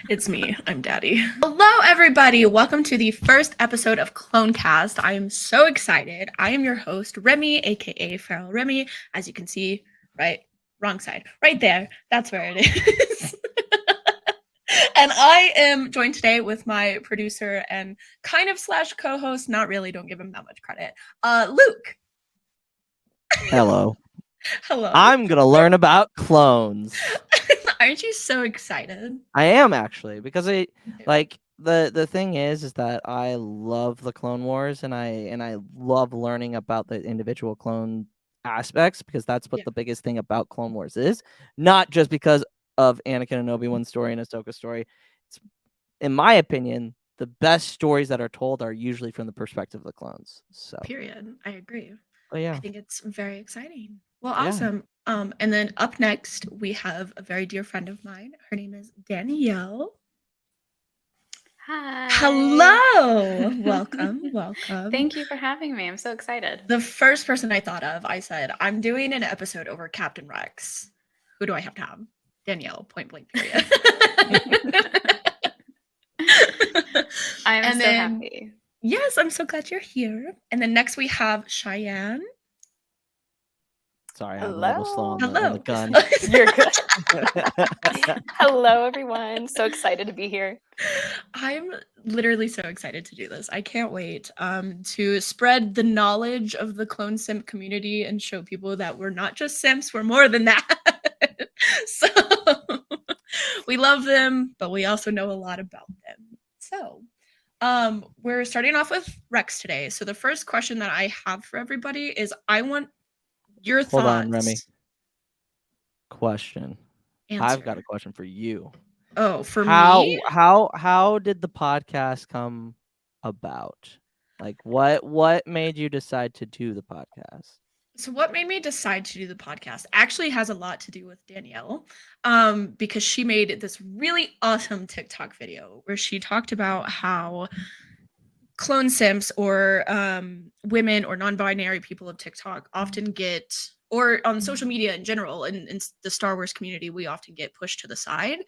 It's me. I'm Daddy. Hello, everybody. Welcome to the first episode of Clonecast. I am so excited. I am your host, Remy, aka Feral Remy. As you can see, right, wrong side, right there. That's where it is. And I am joined today with my producer and kind of slash co-host. Not really. Don't give him that much credit. Luke. Hello. Hello. I'm going to learn about clones. Aren't you so excited? I am actually because the thing is that I love the Clone Wars and I love learning about the individual clone aspects because that's what the biggest thing about Clone Wars is, not just because of Anakin and Obi-Wan's story and Ahsoka's story. It's, in my opinion, the best stories that are told are usually from the perspective of the clones. So period. I agree. Oh yeah. I think it's very exciting. Well, awesome. And then up next we have a very dear friend of mine. Her name is Danielle. Hi. Hello. Welcome. Thank you for having me. I'm so excited. The first person I thought of, I said, I'm doing an episode over Captain Rex. Who do I have to have? Danielle, point blank period. I'm so happy. Yes, I'm so glad you're here. And then next we have Cheyenne. Sorry, I'm a little slow on the gun. You're good. Hello, everyone. So excited to be here. I'm literally so excited to do this. I can't wait to spread the knowledge of the clone simp community and show people that we're not just simps, we're more than that. So we love them, but we also know a lot about them. So we're starting off with Rex today. So the first question that I have for everybody is I want your thoughts. Hold on, Remy. Question. Answer. I've got a question for you. Oh, for me? How did the podcast come about? Like what made you decide to do the podcast? So what made me decide to do the podcast actually has a lot to do with Danielle, because she made this really awesome TikTok video where she talked about how clone simps or women or non-binary people of TikTok often get, or on social media in general, in the Star Wars community, we often get pushed to the side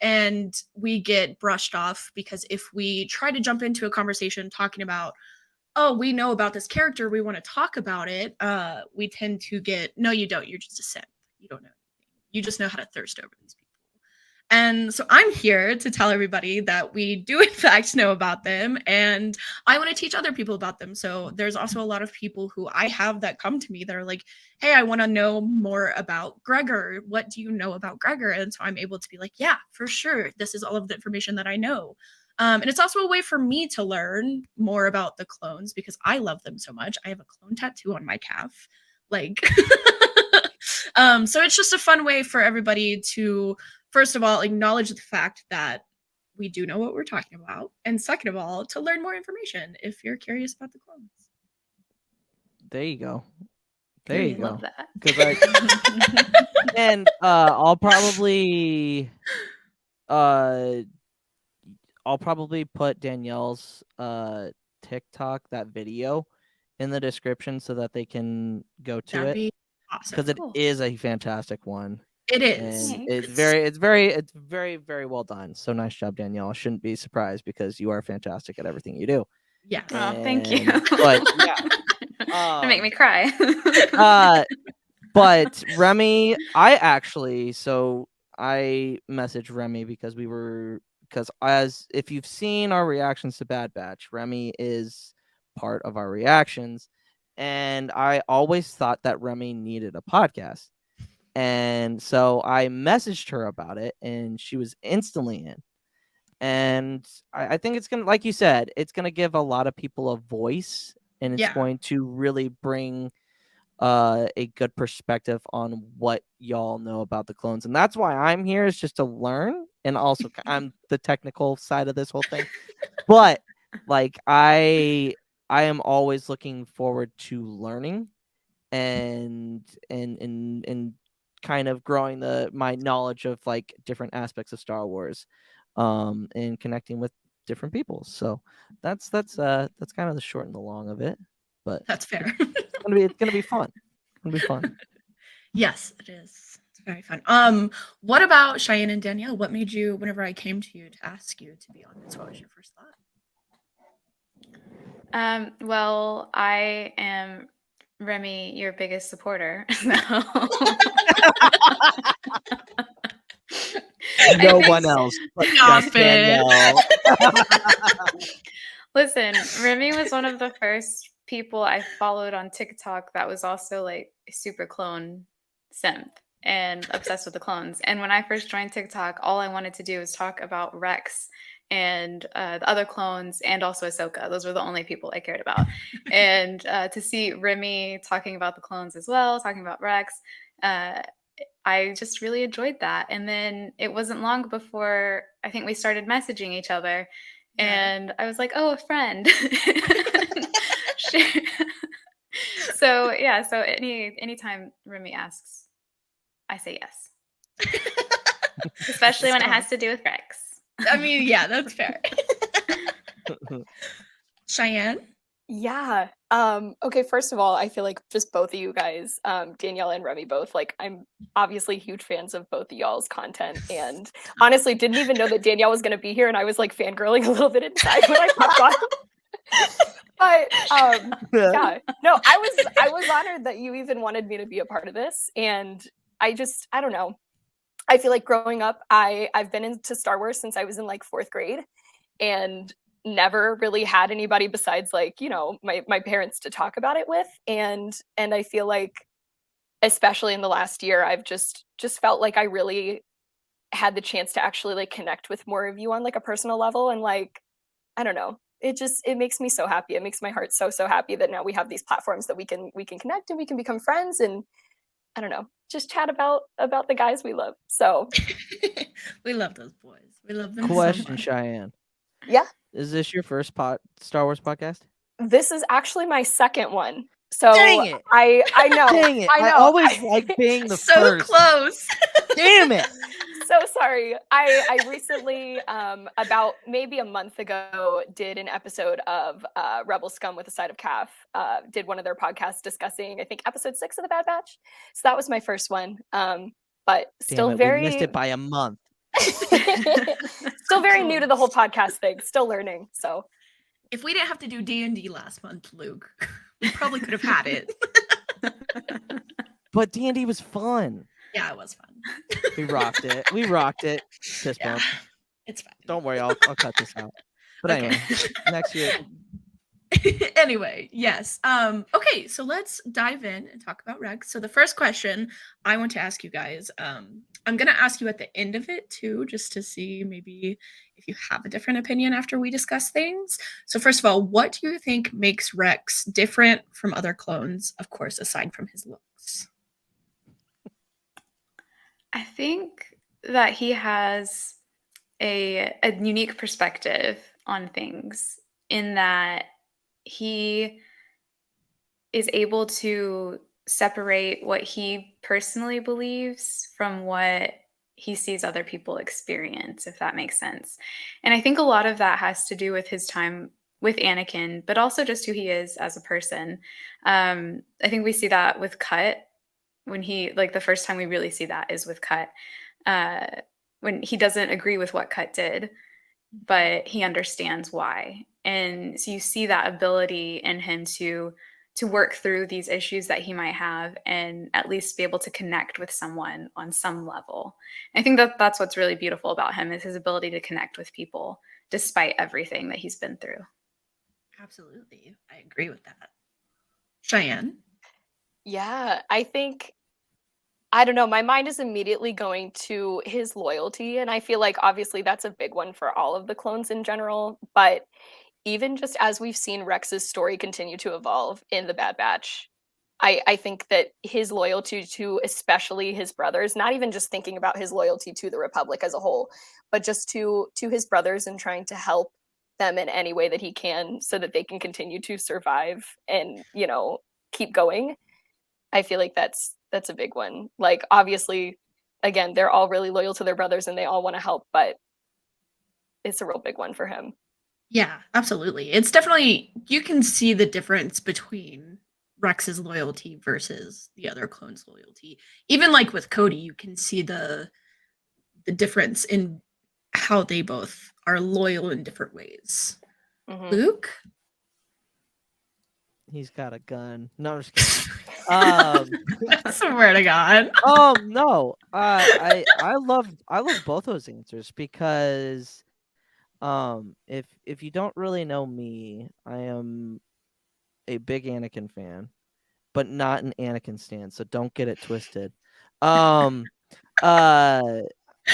and we get brushed off because if we try to jump into a conversation talking about, oh, we know about this character, we want to talk about it, we tend to get, no, you don't, you're just a simp. You don't know anything. You just know how to thirst over these people. And so I'm here to tell everybody that we do in fact know about them and I want to teach other people about them. So there's also a lot of people who I have that come to me that are like, hey, I want to know more about Gregor. What do you know about Gregor? And so I'm able to be like, yeah, for sure. This is all of the information that I know. And it's also a way for me to learn more about the clones because I love them so much. I have a clone tattoo on my calf. Like, so it's just a fun way for everybody to, first of all, acknowledge the fact that we do know what we're talking about. And second of all, to learn more information if you're curious about the clones. There you go. There you go. Love that. And I'll probably put Danielle's TikTok, that video, in the description so that they can go to That'd it. be awesome. Because it is a fantastic one. It is. And it's very, very well done. So nice job, Danielle. I shouldn't be surprised because you are fantastic at everything you do. Yeah. Oh, thank you. But yeah. Make me cry. But Remy, I messaged Remy because as if you've seen our reactions to Bad Batch, Remy is part of our reactions. And I always thought that Remy needed a podcast. And so I messaged her about it and she was instantly in. And I think it's going to, like you said, it's going to give a lot of people a voice and it's going to really bring a good perspective on what y'all know about the clones. And that's why I'm here, is just to learn. And also I'm the technical side of this whole thing. But like I am always looking forward to learning and kind of growing my knowledge of like different aspects of Star Wars, and connecting with different people. So that's kind of the short and the long of it. But that's fair. It's gonna be fun. It's gonna be fun. Yes, it is. It's very fun. What about Cheyenne and Danielle? What made you, whenever I came to you to ask you to be on this, what was your first thought? Well, I am Remy, your biggest supporter. No one else but Stop just it. Danielle. Listen, Remy was one of the first people I followed on TikTok that was also like a super clone simp and obsessed with the clones. And when I first joined TikTok, all I wanted to do was talk about Rex and the other clones and also Ahsoka. Those were the only people I cared about. And to see Remy talking about the clones as well, talking about Rex, I just really enjoyed that. And then it wasn't long before I think we started messaging each other. And I was like, oh, a friend. Sure. So yeah, so anytime Remy asks, I say yes. Especially when it has to do with Rex. I mean, yeah, that's fair. Cheyenne? Yeah. Okay, first of all, I feel like just both of you guys, Danielle and Remy both, like I'm obviously huge fans of both of y'all's content, and honestly didn't even know that Danielle was gonna be here, and I was like fangirling a little bit inside when I popped on. But yeah. No, I was honored that you even wanted me to be a part of this. And I don't know. I feel like growing up, I've been into Star Wars since I was in like 4th grade, and never really had anybody besides like, you know, my parents to talk about it with. And I feel like especially in the last year, I've just felt like I really had the chance to actually like connect with more of you on like a personal level. And like, I don't know, it makes me so happy. It makes my heart so happy that now we have these platforms that we can connect and we can become friends, and I don't know, just chat about the guys we love. So We love those boys. We love them so Question, much. Cheyenne. Yeah. Is this your first Star Wars podcast? This is actually my second one. So Dang it. I know. Dang it. I know. I always like being the So first. close. Damn it. So sorry. I recently, about maybe a month ago, did an episode of Rebel Scum with a Side of Calf. Did one of their podcasts discussing, I think, episode 6 of the Bad Batch. So that was my first one. But still Damn it, very we missed it by a month. still very new to the whole podcast thing. Still learning. So If we didn't have to do D&D last month, Luke, we probably could have had it. But D&D was fun. Yeah, it was fun. We rocked it. We rocked it. Fist Yeah, bump. it's fine. Don't worry, I'll cut this out. But Okay. anyway, next year. Anyway, yes. Okay, so let's dive in and talk about Rex. So the first question I want to ask you guys, I'm gonna ask you at the end of it too, just to see maybe if you have a different opinion after we discuss things. So first of all, what do you think makes Rex different from other clones, of course, aside from his looks? I think that he has a unique perspective on things in that he is able to separate what he personally believes from what he sees other people experience, if that makes sense. And I think a lot of that has to do with his time with Anakin, but also just who he is as a person. I think we see that with Cut when he, like the first time we really see that is with Cut, when he doesn't agree with what Cut did, but he understands why. And so you see that ability in him to work through these issues that he might have and at least be able to connect with someone on some level. I think that that's what's really beautiful about him is his ability to connect with people despite everything that he's been through. Absolutely. I agree with that. Cheyenne? yeah, I think, I don't know, my mind is immediately going to his loyalty. And I feel like obviously that's a big one for all of the clones in general. But even just as we've seen Rex's story continue to evolve in the Bad Batch, I think that his loyalty to especially his brothers, not even just thinking about his loyalty to the Republic as a whole, but just to his brothers and trying to help them in any way that he can so that they can continue to survive and, you know, keep going. I feel like that's a big one. Like obviously, again, they're all really loyal to their brothers and they all want to help, but it's a real big one for him. Yeah, absolutely. It's definitely, you can see the difference between Rex's loyalty versus the other clone's loyalty. Even like with Cody, you can see the difference in how they both are loyal in different ways. Mhm. Luke? He's got a gun. No, I'm just kidding. I swear to God. No. I love both those answers because if you don't really know me, I am a big Anakin fan, but not an Anakin stan, so don't get it twisted.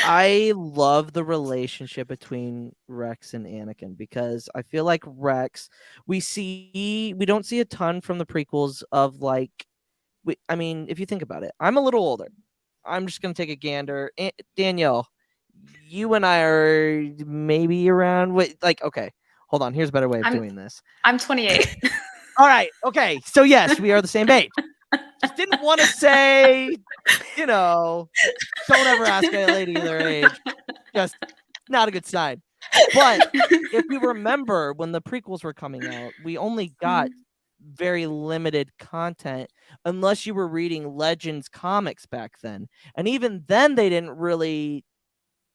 I love the relationship between Rex and Anakin because I feel like Rex, we don't see a ton from the prequels of like, I mean, if you think about it, I'm a little older. I'm just gonna take a gander. Danielle, you and I are maybe around. Wait, like, okay, hold on. Here's a better way of doing this. I'm 28. All right, okay. So yes, we are the same age. Just didn't want to say, don't ever ask a lady their age. Just not a good sign. But if we remember when the prequels were coming out, we only got very limited content unless you were reading Legends comics back then. And even then they didn't really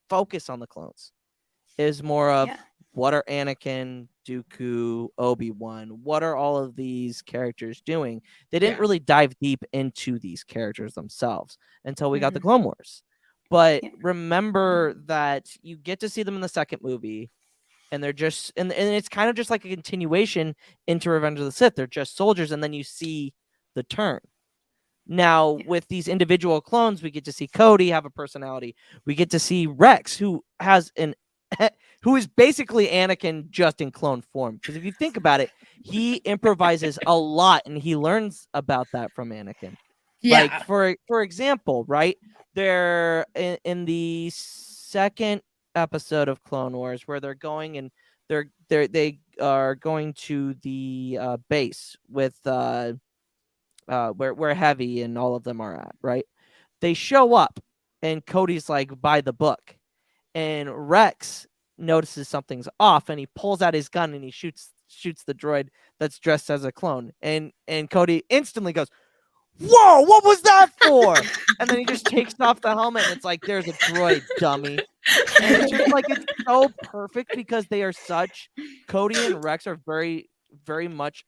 focus on the clones. It was more of what are Anakin, Dooku, Obi-Wan, what are all of these characters doing? They didn't really dive deep into these characters themselves until we got the Clone Wars. But remember that you get to see them in the second movie, and they're just and it's kind of just like a continuation into Revenge of the Sith. They're just soldiers, and then you see the turn. Now, with these individual clones, we get to see Cody have a personality. We get to see Rex, who has who is basically Anakin just in clone form. Because if you think about it, he improvises a lot, and he learns about that from Anakin. Yeah. Like for example, right? They're in the second episode of Clone Wars where they're going and they are going to the base with where Heavy and all of them are at, right? They show up and Cody's like by the book, and Rex notices something's off and he pulls out his gun and he shoots the droid that's dressed as a clone, and Cody instantly goes, "Whoa, what was that for?" And then he just takes off the helmet and it's like, "There's a droid, dummy." And it's just like, it's so perfect because they are Cody and Rex are very, very much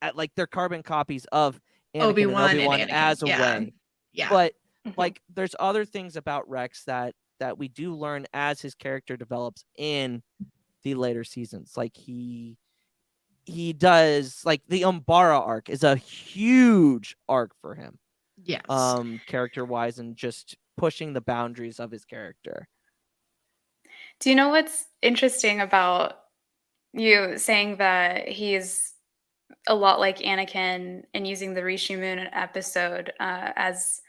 at like their carbon copies of Anakin Obi-Wan and Obi-Wan and Anakin, as a way. Yeah. But like there's other things about Rex that we do learn as his character develops in the later seasons. Like he does, like the Umbara arc is a huge arc for him. Yes. Character wise and just pushing the boundaries of his character. Do you know what's interesting about you saying that he's a lot like Anakin and using the Rishi Moon episode as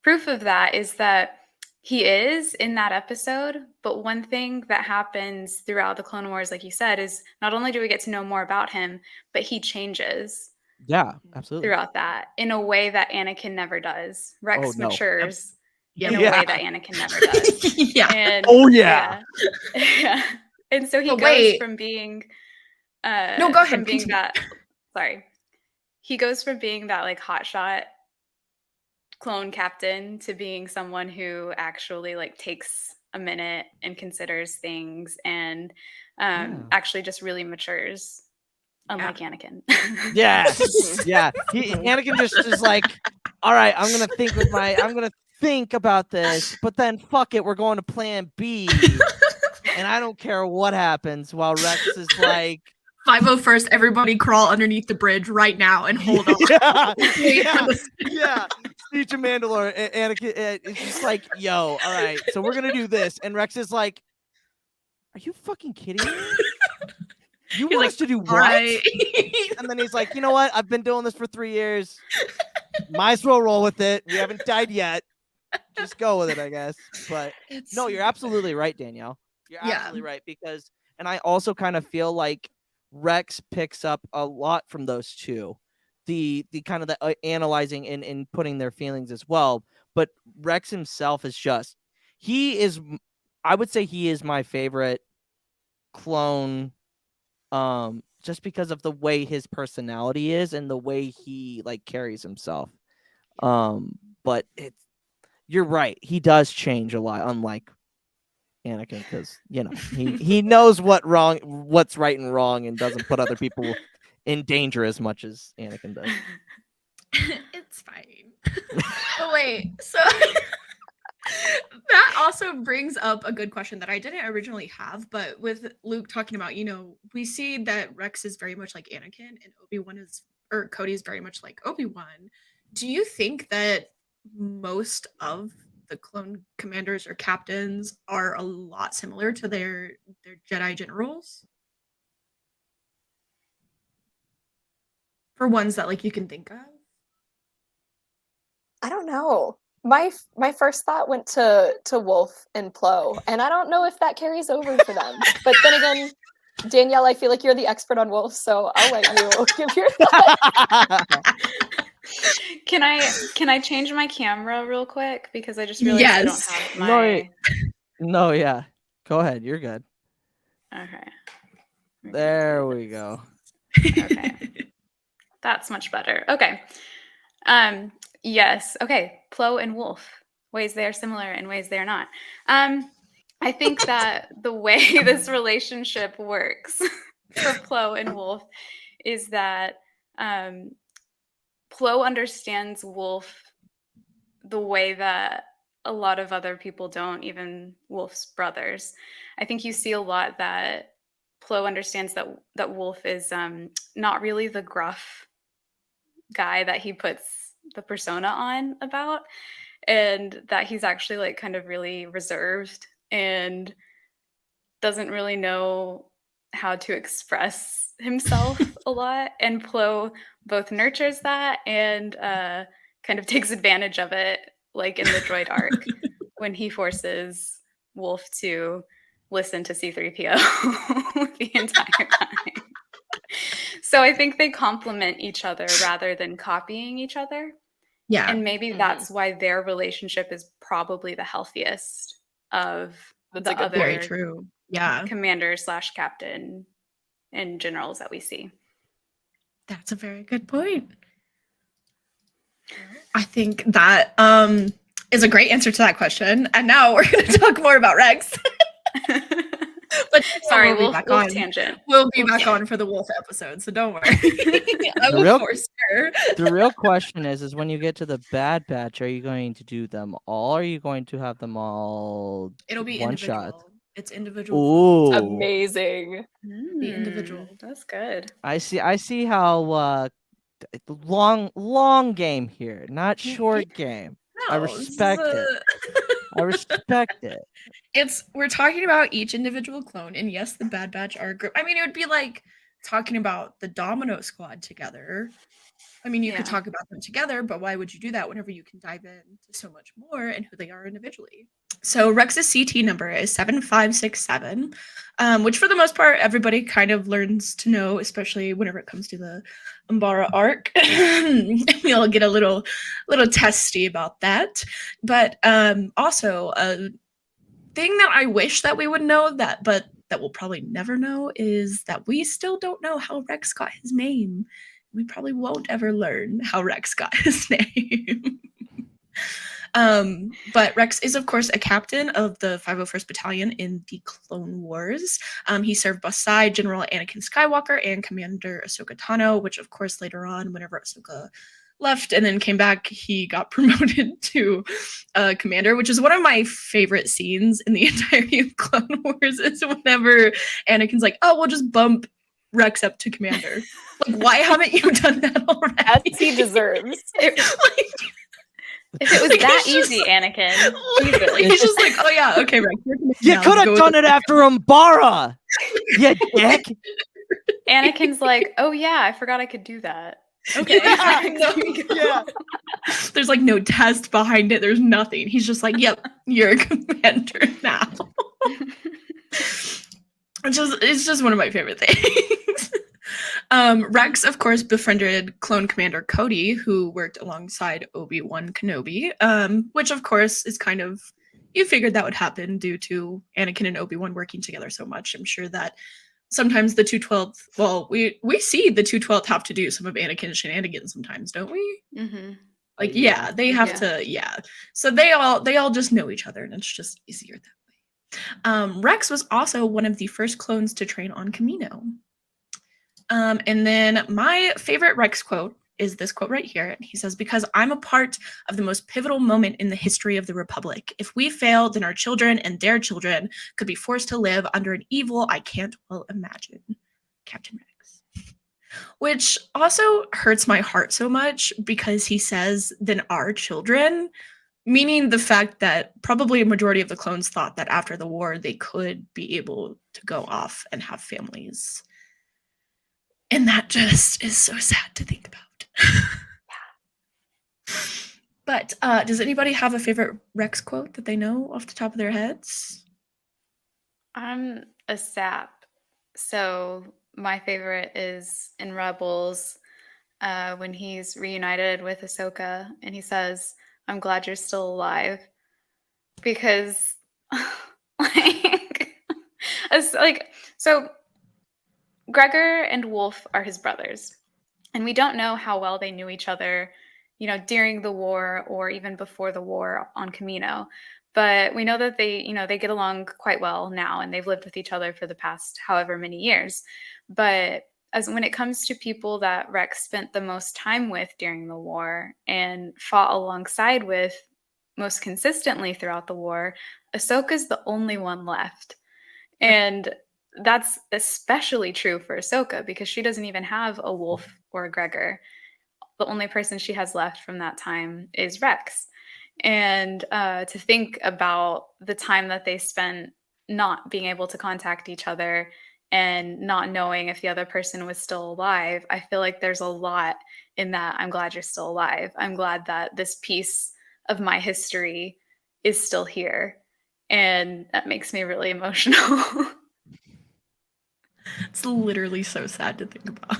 proof of that is that he is in that episode, but one thing that happens throughout the Clone Wars, like you said, is not only do we get to know more about him, but he changes. Yeah, absolutely. Throughout that in a way that Anakin never does. Rex matures in a way that Anakin never does. Yeah. And, yeah. And so he goes from being no, go ahead. He goes from being that like hotshot clone captain to being someone who actually like takes a minute and considers things and actually just really matures. Unlike Anakin. Yes. Yeah. Anakin just is like, all right, I'm gonna think about this, but then fuck it, we're going to plan B. And I don't care what happens, while Rex is like, 501st, everybody crawl underneath the bridge right now and hold on. Yeah. Speech of Mandalore, Anakin, it's just like, yo, all right, so we're gonna do this. And Rex is like, are you fucking kidding me? You want us to do what? Right. And then he's like, you know what? I've been doing this for 3 years. Might as well roll with it. We haven't died yet. Just go with it, I guess. But no, you're absolutely right, Danielle. You're absolutely right, because, and I also kind of feel like Rex picks up a lot from those two. The kind of the analyzing and putting their feelings as well. But Rex himself is just, I would say he is my favorite clone just because of the way his personality is and the way he like carries himself. But you're right. He does change a lot, unlike Anakin, because he knows what's right and wrong, and doesn't put other people in danger as much as Anakin does. It's fine. Oh wait, so that also brings up a good question that I didn't originally have, but with Luke talking about, we see that Rex is very much like Anakin and Cody is very much like Obi-Wan. Do you think that most of the clone commanders or captains are a lot similar to their Jedi generals? For ones that like you can think of? I don't know. My first thought went to Wolf and Plo, and I don't know if that carries over for them. But then again, Danielle, I feel like you're the expert on Wolf, so I'll let you give your thought. Can I change my camera real quick, because I just realized I don't have my. No, yeah. Go ahead. You're good. Okay. There we go. Okay. That's much better. Okay. Yes. Okay. Plo and Wolf. Ways they are similar and ways they are not. I think that the way this relationship works for Plo and Wolf is that Plo understands Wolf the way that a lot of other people don't, even Wolf's brothers. I think you see a lot that Plo understands that Wolf is not really the gruff guy that he puts the persona on about, and that he's actually like kind of really reserved and doesn't really know how to express himself a lot. And Plo both nurtures that and kind of takes advantage of it, like in the droid arc when he forces Wolf to listen to C-3PO the entire time. So I think they complement each other rather than copying each other. Yeah. And maybe that's why their relationship is probably the healthiest of the other very true. Yeah. commander / captain and generals that we see. That's a very good point. I think that is a great answer to that question. And now we're going to talk more about Rex. But sorry, we'll Wolf tangent. We'll be back on for the Wolf episode, so don't worry. I will force her. The real question is when you get to the Bad Batch, are you going to do them all? Or are you going to have them all? It'll be one individual. shot. It's individual. Ooh, amazing. The individual. That's good. I see how long game here, not short game. No, I respect it. I respect it. We're talking about each individual clone, and yes, the Bad Batch are a group. I mean, it would be like talking about the Domino Squad together. I mean, you could talk about them together, but why would you do that whenever you can dive into so much more and who they are individually? So Rex's CT number is 7567, which for the most part, everybody kind of learns to know, especially whenever it comes to the Umbara arc. We'll get a little testy about that. But also, a thing that I wish that we would know but that we'll probably never know is that we still don't know how Rex got his name. We probably won't ever learn how Rex got his name. But Rex is, of course, a captain of the 501st Battalion in the Clone Wars. He served beside General Anakin Skywalker and Commander Ahsoka Tano, which, of course, later on, whenever Ahsoka left and then came back, he got promoted to commander, which is one of my favorite scenes in the entirety of Clone Wars, is whenever Anakin's like, oh, we'll just bump Rex up to commander. Like, why haven't you done that already? As he deserves. If it was that easy, Anakin. He's just like, oh yeah, okay, Rex. You could have done it after Umbara. You dick. Anakin's like, oh yeah, I forgot I could do that. Okay. Yeah. There's like no test behind it. There's nothing. He's just like, yep, you're a commander now. It's just one of my favorite things. Rex, of course, befriended clone commander Cody, who worked alongside Obi-Wan Kenobi, which, of course, is kind of, you figured that would happen due to Anakin and Obi-Wan working together so much. I'm sure that sometimes the 212th, well, we see the 212th have to do some of Anakin's shenanigans sometimes, don't we? Mm-hmm. Like, Yeah. they have Yeah. to, so they all just know each other, and it's just easier that way. Rex was also one of the first clones to train on Camino. And then my favorite Rex quote is this quote right here. And he says, "Because I'm a part of the most pivotal moment in the history of the Republic. If we fail, then our children and their children could be forced to live under an evil I can't well imagine." Captain Rex. Which also hurts my heart so much because he says, "then our children," meaning the fact that probably a majority of the clones thought that after the war they could be able to go off and have families. And that just is so sad to think about. But does anybody have a favorite Rex quote that they know off the top of their heads? I'm a sap. So my favorite is in Rebels when he's reunited with Ahsoka and he says, "I'm glad you're still alive." Because so Gregor and Wolf are his brothers. And we don't know how well they knew each other, during the war or even before the war on Camino. But we know that they get along quite well now, and they've lived with each other for the past however many years. But as when it comes to people that Rex spent the most time with during the war and fought alongside with most consistently throughout the war, Ahsoka's the only one left. And that's especially true for Ahsoka because she doesn't even have a Wolf or a Gregor. The only person she has left from that time is Rex. And to think about the time that they spent not being able to contact each other and not knowing if the other person was still alive, I feel like there's a lot in that. I'm glad you're still alive. I'm glad that this piece of my history is still here. And that makes me really emotional. It's literally so sad to think about.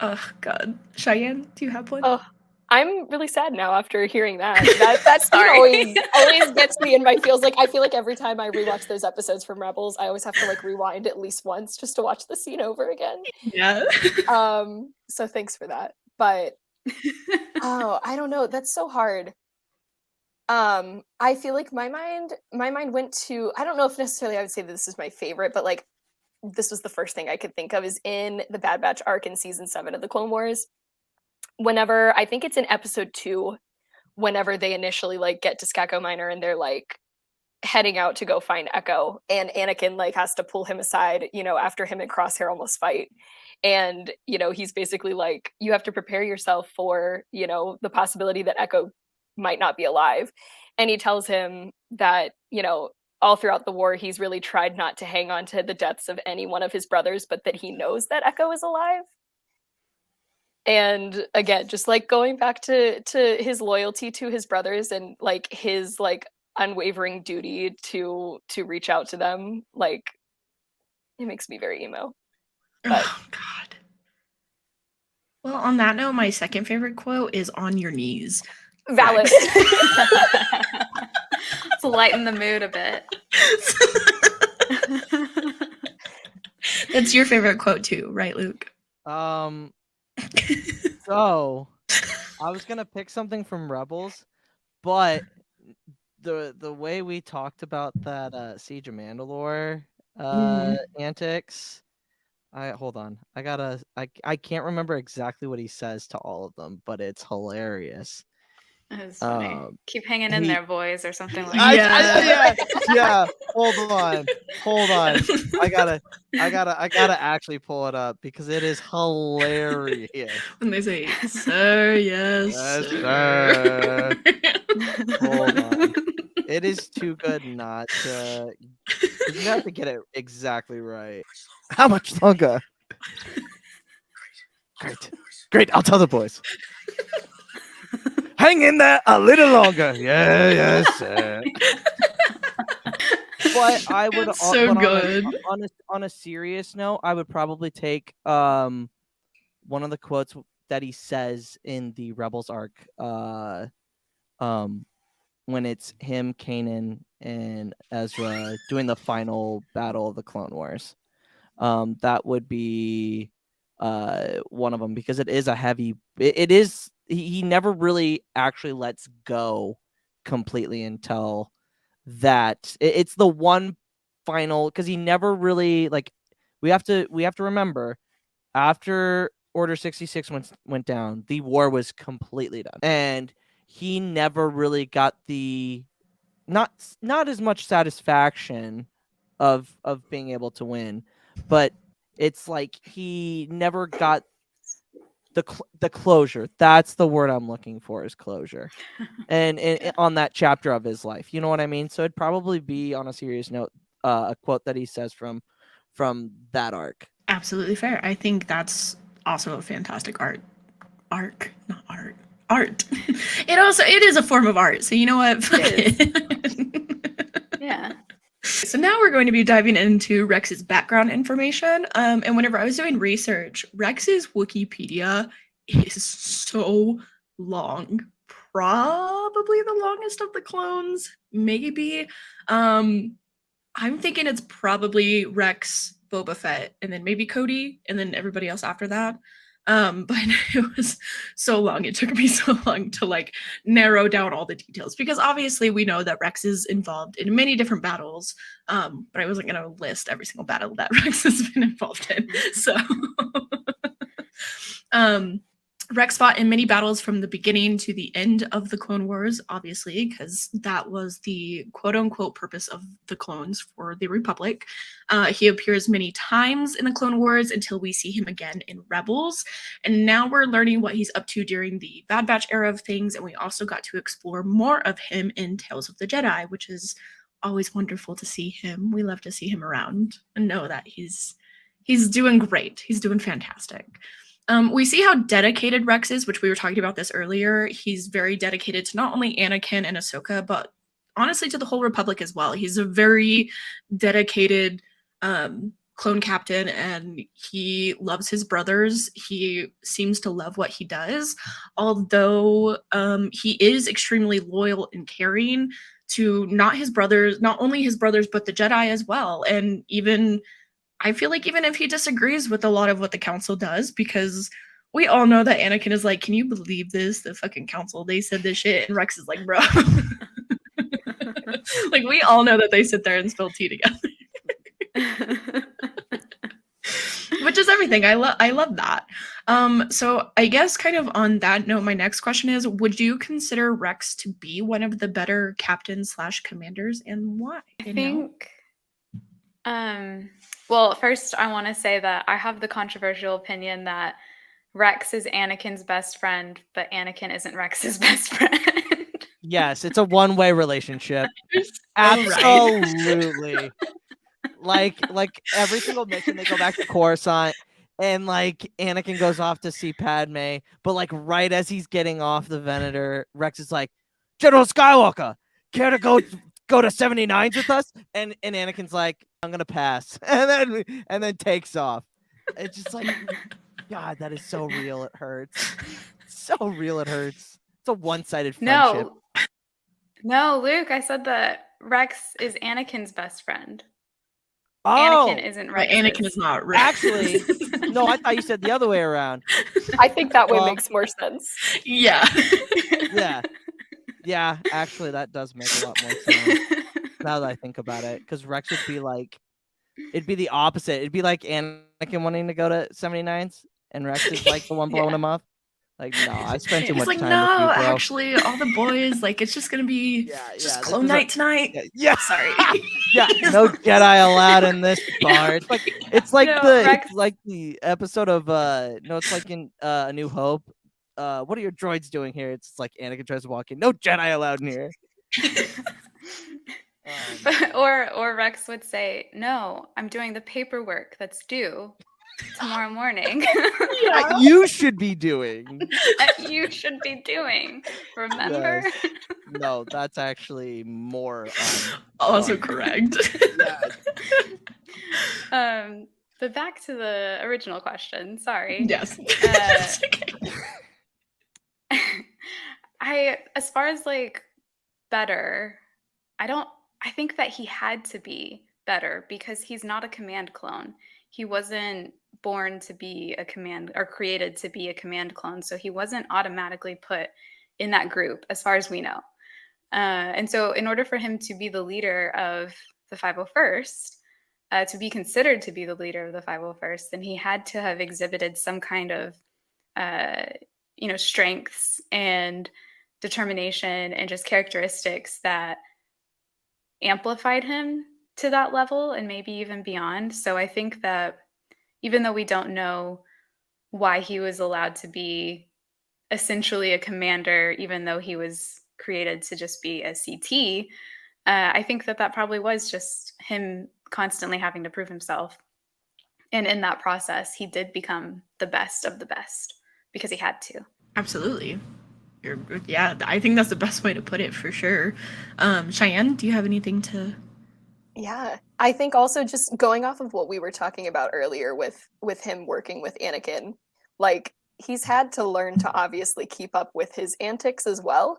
Oh, God. Cheyenne, do you have one? Oh, I'm really sad now after hearing that. That scene Sorry. always gets me in my feels. Like I feel like every time I rewatch those episodes from Rebels, I always have to like rewind at least once just to watch the scene over again. Yeah. So thanks for that. But oh, I don't know. That's so hard. I feel like my mind went to, I don't know if necessarily I would say that this is my favorite, but like this was the first thing I could think of is in the Bad Batch arc in season 7 of the Clone Wars. Whenever, I think it's in episode 2, whenever they initially like get to Skako Minor and they're like heading out to go find Echo, and Anakin like has to pull him aside, after him and Crosshair almost fight. And, he's basically like, you have to prepare yourself for, the possibility that Echo might not be alive. And he tells him that, all throughout the war, he's really tried not to hang on to the deaths of any one of his brothers, but that he knows that Echo is alive. And again, just like going back to his loyalty to his brothers and like his like unwavering duty to reach out to them, like it makes me very emo. But Oh, God. Well, on that note, my second favorite quote is "on your knees." valid. To lighten the mood a bit. That's your favorite quote too, right, Luke? So I was gonna pick something from Rebels, but the way we talked about that Siege of Mandalore antics, hold on. I can't remember exactly what he says to all of them, but it's hilarious. It's funny. Keep hanging in there, boys, or something like Yeah. Yeah. Hold on. I gotta actually pull it up because it is hilarious. When they say, "Sir, yes, Yes, sir." Hold on. It is too good not to. You have to get it exactly right. How much longer? Great. I'll tell the boys. Hang in there a little longer. Yeah, yes, sir. But I would It's so good. On a serious note, I would probably take one of the quotes that he says in the Rebels arc when it's him, Kanan, and Ezra doing the final battle of the Clone Wars. That would be one of them, because it is a heavy. It is. He never really actually lets go completely until that. It's the one final, because he never really, like, we have to remember, after Order 66 went down, the war was completely done, and he never really got the not as much satisfaction of being able to win, but it's like he never got the closure. That's the word I'm looking for, is closure. And on that chapter of his life, you know what I mean? So it'd probably be, on a serious note, a quote that he says from that arc. Absolutely fair. I think that's also a fantastic arc, not art. Art. It is a form of art. So you know what? Fuck it. Yeah. So now we're going to be diving into Rex's background information. And whenever I was doing research, Rex's Wikipedia is so long. Probably the longest of the clones, maybe. I'm thinking it's probably Rex, Boba Fett, and then maybe Cody, and then everybody else after that. But it was so long. It took me so long to like narrow down all the details, because obviously we know that Rex is involved in many different battles. But I wasn't gonna list every single battle that Rex has been involved in. So Rex fought in many battles from the beginning to the end of the Clone Wars, obviously, because that was the quote-unquote purpose of the clones for the Republic. He appears many times in the Clone Wars until we see him again in Rebels. And now we're learning what he's up to during the Bad Batch era of things, and we also got to explore more of him in Tales of the Jedi, which is always wonderful to see him. We love to see him around and know that he's doing great. He's doing fantastic. We see how dedicated Rex is, which we were talking about this earlier. He's very dedicated to not only Anakin and Ahsoka, but honestly to the whole Republic as well. He's a very dedicated clone captain, and he loves his brothers. He seems to love what he does, although he is extremely loyal and caring to not only his brothers, but the Jedi as well. And even I feel like even if he disagrees with a lot of what the council does, because we all know that Anakin is like, can you believe this? The fucking council, they said this shit. And Rex is like, bro. Like, we all know that they sit there and spill tea together. Which is everything. I love that. So I guess kind of on that note, my next question is, would you consider Rex to be one of the better captains / commanders, and why? I think well, first I want to say that I have the controversial opinion that Rex is Anakin's best friend, but Anakin isn't Rex's best friend. Yes, it's a one-way relationship. So Absolutely. Like every single mission they go back to Coruscant, and like Anakin goes off to see Padme, but like right as he's getting off the Venator, Rex is like, General Skywalker, care to go to 79s with us? And Anakin's like, I'm gonna pass, and then takes off. It's just like, God, that is so real. It hurts. So real. It hurts. It's a one-sided friendship. No, Luke, I said that Rex is Anakin's best friend. Oh, Anakin isn't Rex. Anakin is not Rex. Actually, no, I thought you said the other way around. I think that way makes more sense. Yeah. Yeah, actually, that does make a lot more sense now that I think about it. Because Rex would be like, it'd be the opposite. It'd be like Anakin wanting to go to 79s, and Rex is like the one blowing him off. Like, no, I spent too much like, time no, with you, bro. Actually, all the boys, like, it's just gonna be just clone night tonight. Yeah, sorry. Yeah, no Jedi allowed in this bar. It's like it's like the episode of no, it's like in A New Hope. What are your droids doing here? It's like Anakin tries to walk in. No Jedi allowed in here. Or Rex would say, "No, I'm doing the paperwork that's due tomorrow morning." Yeah, you should be doing. You should be doing. Remember? Yes. No, that's actually more. Also correct. But back to the original question. Sorry. Yes. As far as like better, I I think that he had to be better because he's not a command clone. He wasn't born to be a command or created to be a command clone. So he wasn't automatically put in that group, as far as we know. And so, in order for him to be the leader of the 501st, to be considered to be the leader of the 501st, then he had to have exhibited some kind of, uh, strengths and determination and just characteristics that amplified him to that level and maybe even beyond. So I think that even though we don't know why he was allowed to be essentially a commander, even though he was created to just be a CT, I think that probably was just him constantly having to prove himself. And in that process, he did become the best of the best because he had to. Absolutely. Yeah, I think that's the best way to put it for sure. Cheyenne, do you have anything to? Yeah, I think also just going off of what we were talking about earlier with him working with Anakin, like he's had to learn to obviously keep up with his antics as well.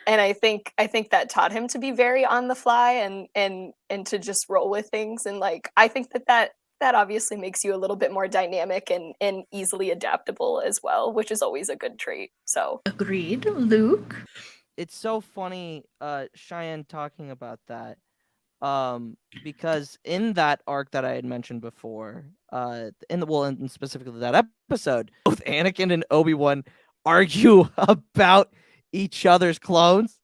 And I think that taught him to be very on the fly and to just roll with things. And like I think that obviously makes you a little bit more dynamic and easily adaptable as well, which is always a good trait. So Agreed, Luke. It's so funny, Cheyenne talking about that. Because in that arc that I had mentioned before, in specifically that episode, both Anakin and Obi-Wan argue about each other's clones.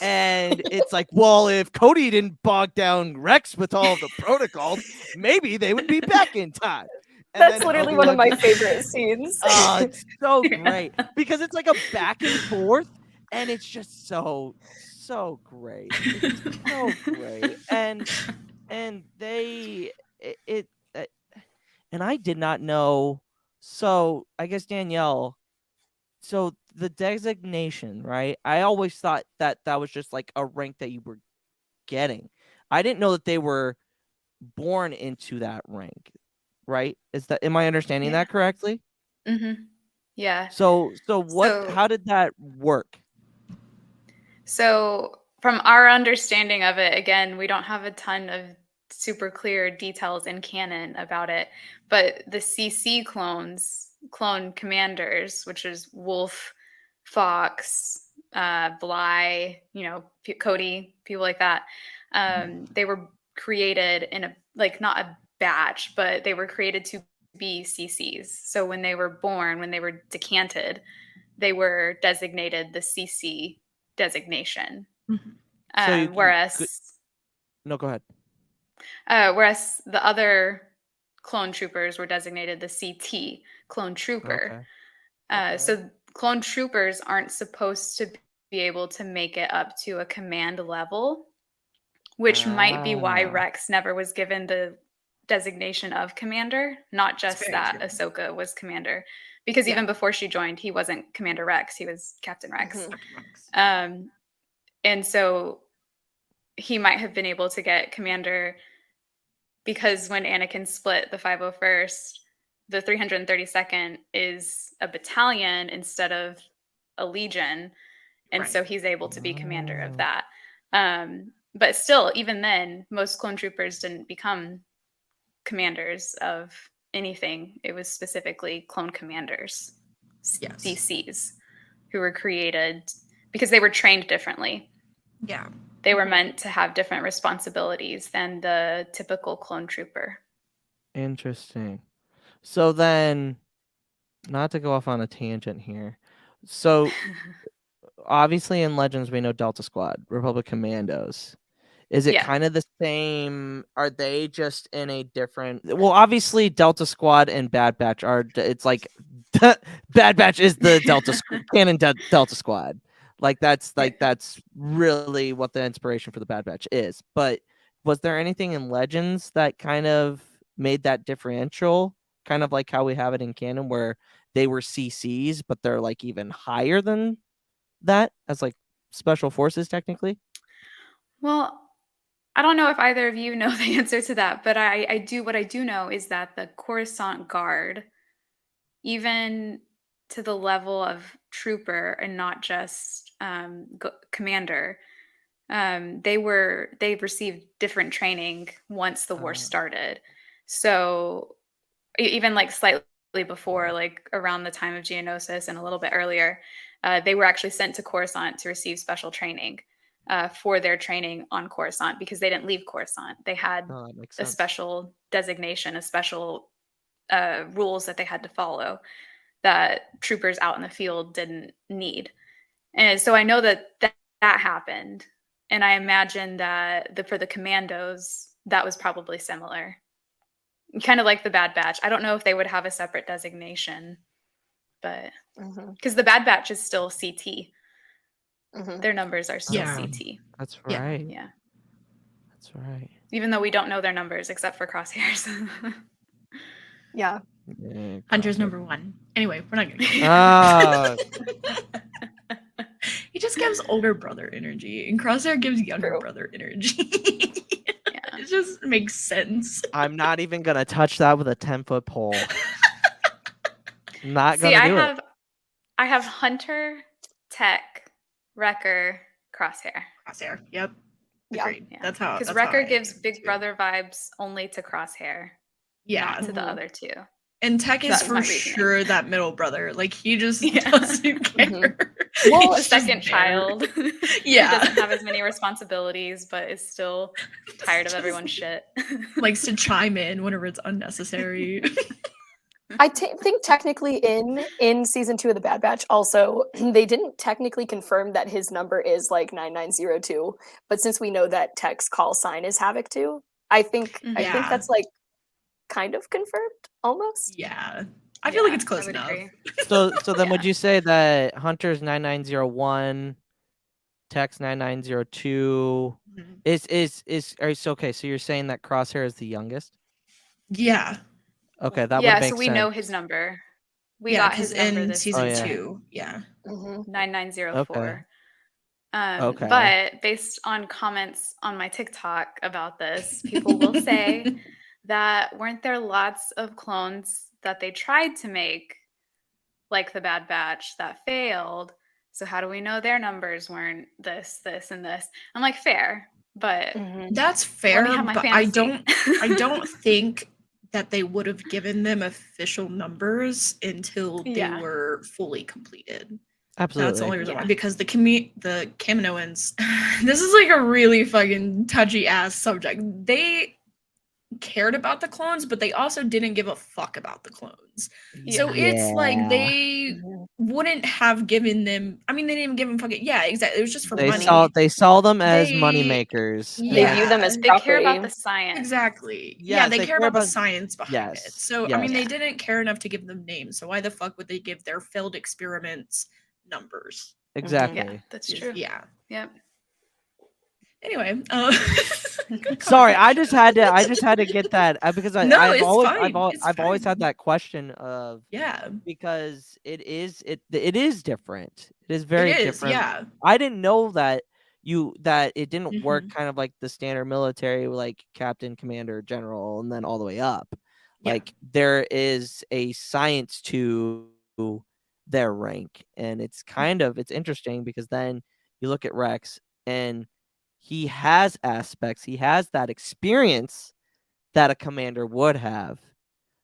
And it's like, well, if Cody didn't bog down Rex with all the protocols, maybe they would be back in time. And that's then literally one of Obi-Wan my favorite scenes. Oh, it's so great because it's like a back and forth, and it's just so great. It's so great, and they it and I did not know. So I guess Danielle. So the designation, right? I always thought that was just like a rank that you were getting. I didn't know that they were born into that rank, right? Am I understanding Yeah. that correctly? Mm-hmm. Yeah. So how did that work? So from our understanding of it, again, we don't have a ton of super clear details in canon about it, but the CC clone commanders, which is Wolf, Fox, Bly, Cody, people like that, they were created in not a batch, but they were created to be CCs. So when they were born, when they were decanted, they were designated the CC designation. So Whereas no, go ahead. Whereas the other clone troopers were designated the CT, clone trooper. Okay. So clone troopers aren't supposed to be able to make it up to a command level, which might be why Rex never was given the designation of commander, not just that true. Ahsoka was commander. Because even before she joined, he wasn't Commander Rex, he was Captain Rex. And so he might have been able to get commander because when Anakin split the 501st, the 332nd is a battalion instead of a legion. And so he's able to be commander of that. But still, even then, most clone troopers didn't become commanders of anything. It was specifically clone commanders, CCs, who were created because they were trained differently. Yeah. They were meant to have different responsibilities than the typical clone trooper. Interesting. So then, not to go off on a tangent here. So obviously in Legends we know Delta Squad, Republic Commandos. Is it kind of the same? Are they just in a different? Well, obviously Delta Squad and Bad Batch are. It's like Bad Batch is the canon Delta Squad. That's really what the inspiration for the Bad Batch is. But was there anything in Legends that kind of made that differential? Kind of like how we have it in canon, where they were CCs, but they're like even higher than that as like special forces technically. Well, I don't know if either of you know the answer to that, but I do. What I do know is that the Coruscant Guard, even to the level of trooper and not just commander, they received different training once the war started. So even like slightly before, like around the time of Geonosis and a little bit earlier, they were actually sent to Coruscant to receive special training for their training on Coruscant because they didn't leave Coruscant. They had that makes a sense. special designation, a special rules that they had to follow that troopers out in the field didn't need. And so I know that happened. And I imagine that for the commandos, that was probably similar. Kind of like the Bad Batch. I don't know if they would have a separate designation, but because the Bad Batch is still CT. Their numbers are still CT. That's right. Yeah. That's right. Even though we don't know their numbers except for Crosshairs. Yeah. Hunter's number 1. Anyway, we're not gonna he just gives older brother energy, and Crosshair gives younger brother energy. It just makes sense. I'm not even gonna touch that with a 10-foot pole. Not See, gonna do it. I have Hunter, Tech, Wrecker, Crosshair. Crosshair. Yep. Yeah. Agreed. That's how. Because Wrecker gives Big Brother vibes only to Crosshair. Yeah. Not to the other two. And Tech is for sure that middle brother. Like he just doesn't care. Well, a second child. Yeah. He doesn't have as many responsibilities, but is still tired of everyone's shit. Likes to chime in whenever it's unnecessary. I think technically in season 2 of the Bad Batch, also they didn't technically confirm that his number is like 9902, but since we know that Tech's call sign is Havoc 2, I think that's like kind of confirmed almost. Yeah. I feel like it's close enough. So then would you say that Hunter's 9901, Tech's 9902 is okay, so you're saying that Crosshair is the youngest? Yeah. Okay, that would make sense. So we know his number. We got his number in this season 2. Yeah. 9904. Okay. But based on comments on my TikTok about this, people will say that weren't there lots of clones that they tried to make, like the Bad Batch, that failed? So how do we know their numbers weren't this, and this? I'm like, fair, but that's fair. But I don't think that they would have given them official numbers until they were fully completed. Absolutely. That's the only reason why. Because the Kaminoans, this is like a really fucking touchy ass subject. They cared about the clones, but they also didn't give a fuck about the clones. So it's like they wouldn't have given them. I mean, they didn't even give them fucking. Yeah, exactly. It was just for money. They saw them as money makers. They view them as they care about the science. Exactly. Yes, they care about the science behind it. So I mean, yes. they didn't care enough to give them names. So why the fuck would they give their failed experiments numbers? Exactly. Yeah, that's true. Yeah. Yep. Anyway, sorry, I just had to get that because I've always had that question of because it is different. It is very different. Yeah. I didn't know that it didn't work kind of like the standard military, like captain, commander, general, and then all the way up. Like there is a science to their rank, and it's interesting because then you look at Rex and he has aspects, he has that experience that a commander would have.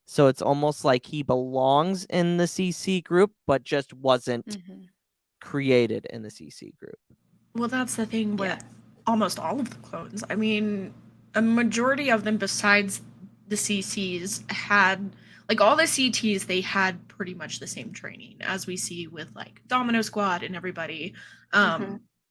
So it's almost like he belongs in the CC group, but just wasn't created in the CC group. Well, that's the thing with almost all of the clones. I mean, a majority of them besides the CCs had, like all the CTs, they had pretty much the same training as we see with like Domino Squad and everybody.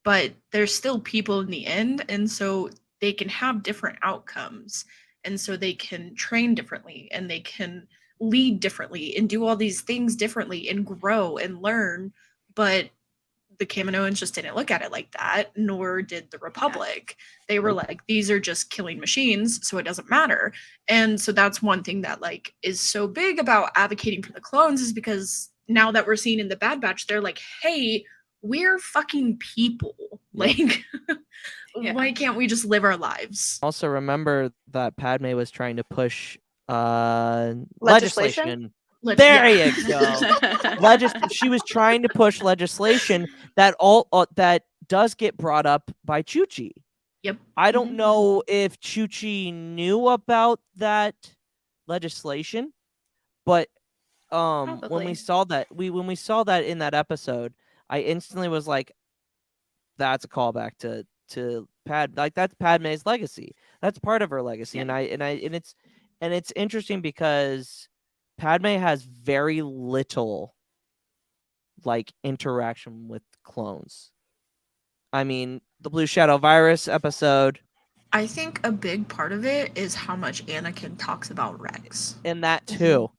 But there's still people in the end, and so they can have different outcomes, and so they can train differently, and they can lead differently, and do all these things differently, and grow and learn. But the Kaminoans just didn't look at it like that, nor did the Republic. They were like, these are just killing machines, so it doesn't matter. And so that's one thing that like is so big about advocating for the clones, is because now that we're seeing in the Bad Batch, they're like, hey, we're fucking people. Like, why can't we just live our lives? Also, remember that Padme was trying to push legislation. There you go. She was trying to push legislation that does get brought up by Chuchi. Yep. I don't know if Chuchi knew about that legislation, but when we Probably. saw that in that episode, I instantly was like, that's a callback to like that's Padme's legacy. That's part of her legacy. Yeah. And it's interesting because Padme has very little like interaction with clones. I mean, the Blue Shadow virus episode, I think a big part of it is how much Anakin talks about Rex. and that too.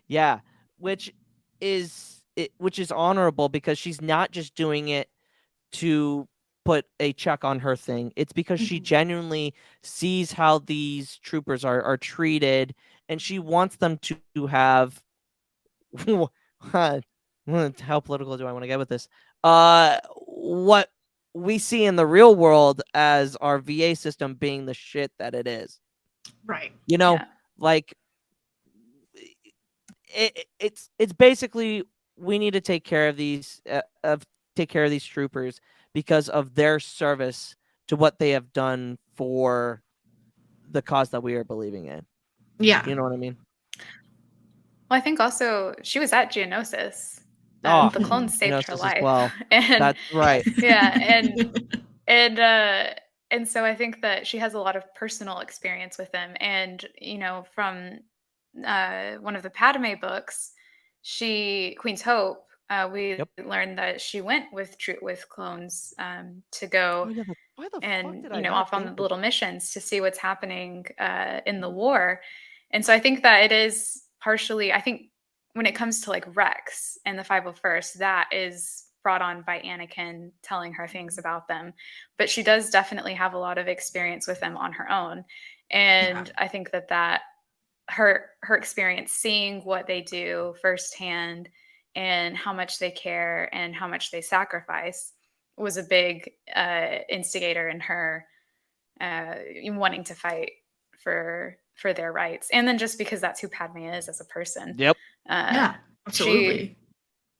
Yeah, which is honorable because she's not just doing it to put a check on her thing. It's because she genuinely sees how these troopers are treated, and she wants them to have how political do I want to get with this? What we see in the real world as our VA system being the shit that it is. Right. You know, Yeah. like it's basically we need to take care of these troopers because of their service to what they have done for the cause that we are believing in. Yeah. You know what I mean? Well, I think also she was at Geonosis. Oh, The clones saved her Geonosis as life. well. And That's right. yeah, and so I think that she has a lot of personal experience with them. And from one of the Padme books, Queen's Hope, we learned that she went with clones to go Why the and fuck did I off not on think the of little missions to see what's happening in the war. And so I think that it is partially, I think when it comes to like Rex and the 501st, that is brought on by Anakin telling her things about them. But she does definitely have a lot of experience with them on her own. And I think that her experience seeing what they do firsthand and how much they care and how much they sacrifice was a big instigator in her wanting to fight for their rights. And then just because that's who Padme is as a person. Yep. Yeah, absolutely.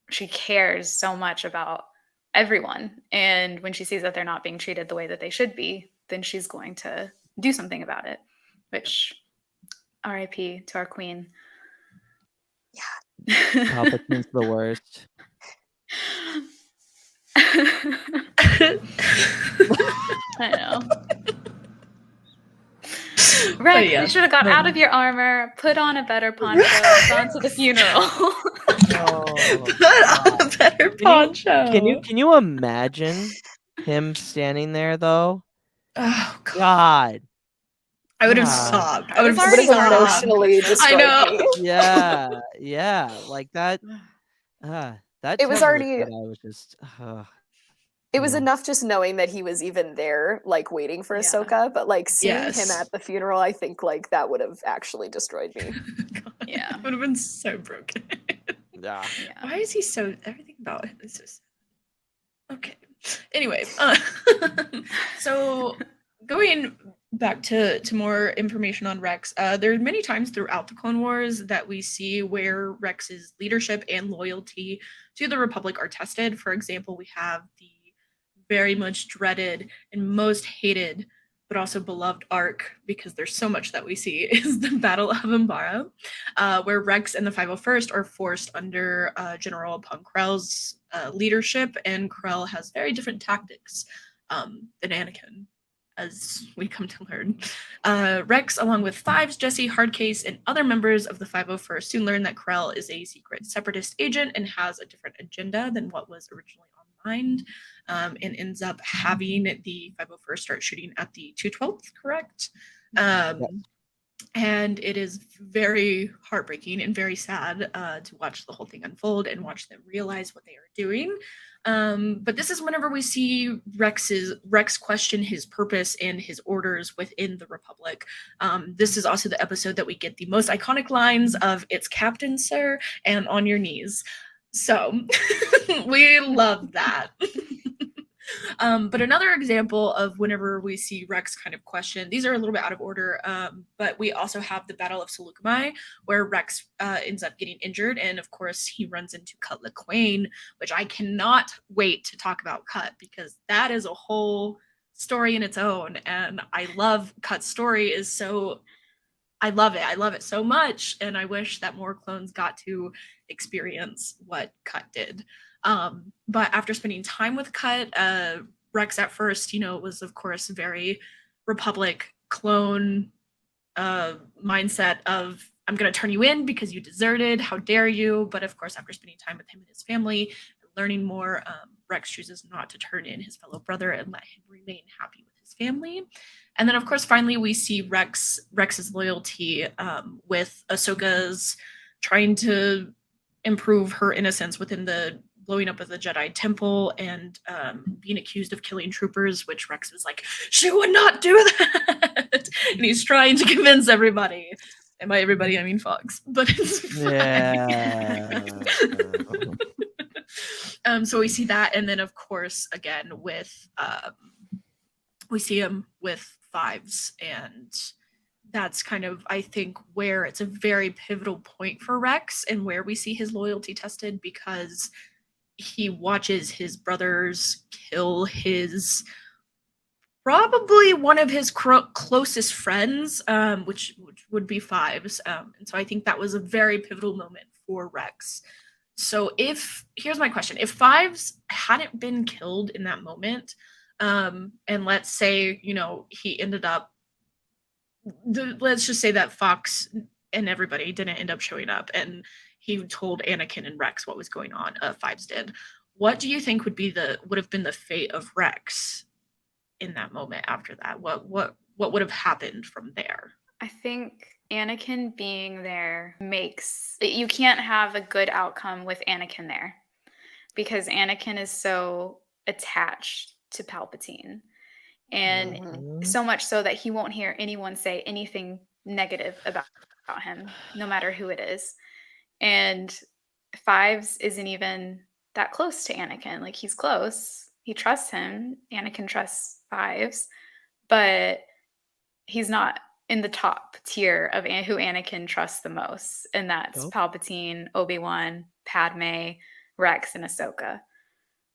She cares so much about everyone. And when she sees that they're not being treated the way that they should be, then she's going to do something about it, which R.I.P. to our queen. Yeah. Palpatine's the worst. I know. Rex, you should have got out of your armor, put on a better poncho, and gone to the funeral. Put on a better poncho. Can you imagine him standing there though? Oh God. I would have sobbed. I would have already emotionally destroyed me. Yeah, like that. That it was already. I was just. It was enough just knowing that he was even there, like waiting for Ahsoka, but like seeing him at the funeral, I think like that would have actually destroyed me. Yeah, it would have been so broken. Yeah. Why is he so? Everything about it is just okay. Anyway, so going back to more information on Rex, there are many times throughout the Clone Wars that we see where Rex's leadership and loyalty to the Republic are tested. For example, we have the very much dreaded and most hated but also beloved arc, because there's so much that we see, is the Battle of Umbara, where Rex and the 501st are forced under General Punk Krell's leadership, and Krell has very different tactics than Anakin, as we come to learn. Rex, along with Fives, Jesse, Hardcase, and other members of the 501st, soon learn that Krell is a secret separatist agent and has a different agenda than what was originally on mind, and ends up having the 501st start shooting at the 212th, correct? And it is very heartbreaking and very sad to watch the whole thing unfold and watch them realize what they are doing. But this is whenever we see Rex question his purpose and his orders within the Republic. This is also the episode that we get the most iconic lines of "It's Captain, sir," and "On your knees." So we love that. But another example of whenever we see Rex kind of question, these are a little bit out of order, but we also have the Battle of Seleucami, where Rex ends up getting injured, and of course he runs into Cut LaQuaine, which I cannot wait to talk about Cut, because that is a whole story in its own, and I love Cut's story is so I love it. I love it so much, and I wish that more clones got to experience what Cut did. But after spending time with Cut, Rex at first, was of course very Republic clone mindset of I'm going to turn you in because you deserted. How dare you? But of course, after spending time with him and his family, and learning more, Rex chooses not to turn in his fellow brother and let him remain happy with his family. And then, of course, finally, we see Rex's loyalty with Ahsoka's trying to improve her innocence within the blowing up of the Jedi Temple and being accused of killing troopers, which Rex was like, she would not do that. And he's trying to convince everybody. And by everybody, I mean Fox. But it's fine. Yeah. So we see that. And then, of course, again, with we see him with Fives. And that's kind of, I think, where it's a very pivotal point for Rex and where we see his loyalty tested, because he watches his brothers kill his probably one of his closest friends, which would be Fives. And so I think that was a very pivotal moment for Rex. So here's my question. If Fives hadn't been killed in that moment, and let's say, he ended up, let's just say that Fox and everybody didn't end up showing up and he told Anakin and Rex what was going on, Fives did. What do you think would have been the fate of Rex in that moment after that? What would have happened from there? I think Anakin being there you can't have a good outcome with Anakin there, because Anakin is so attached to Palpatine, and so much so that he won't hear anyone say anything negative about him, no matter who it is. And Fives isn't even that close to Anakin. Like, he's close. He trusts him. Anakin trusts Fives, but he's not in the top tier of who Anakin trusts the most. And that's Palpatine, Obi-Wan, Padme, Rex, and Ahsoka.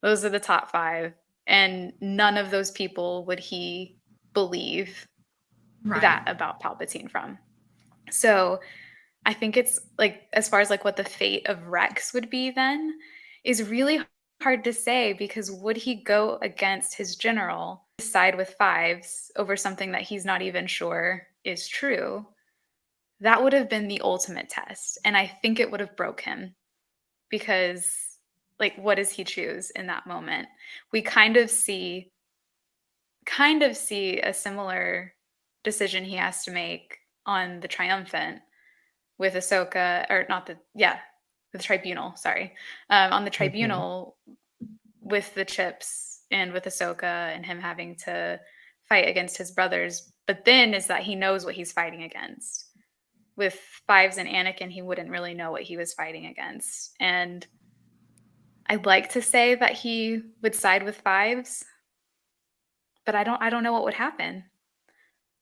Those are the top 5. And none of those people would he believe that about Palpatine from. So I think it's like, as far as like what the fate of Rex would be then, is really hard to say, because would he go against his general, side with Fives over something that he's not even sure is true? That would have been the ultimate test. And I think it would have broke him, because like, what does he choose in that moment? We kind of see a similar decision he has to make on the Triumphant with Ahsoka, or not the Tribunal, sorry. On the Tribunal with the chips and with Ahsoka and him having to fight against his brothers. But then is that he knows what he's fighting against. With Fives and Anakin, he wouldn't really know what he was fighting against. And I'd like to say that he would side with Fives, but I don't know what would happen.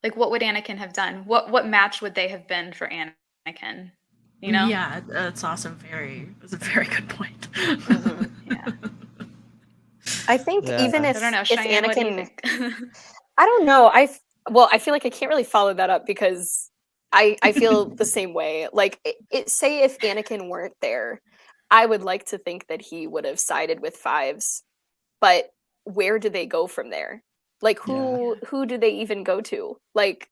Like, what would Anakin have done? What match would they have been for Anakin? Yeah, that's awesome. It was a very good point. Yeah. I think even if, I don't know, if Cheyenne, Anakin, what do you think? I don't know. I feel like I can't really follow that up, because I feel the same way. Like, say if Anakin weren't there, I would like to think that he would have sided with Fives, but where do they go from there? Like, who do they even go to? Like,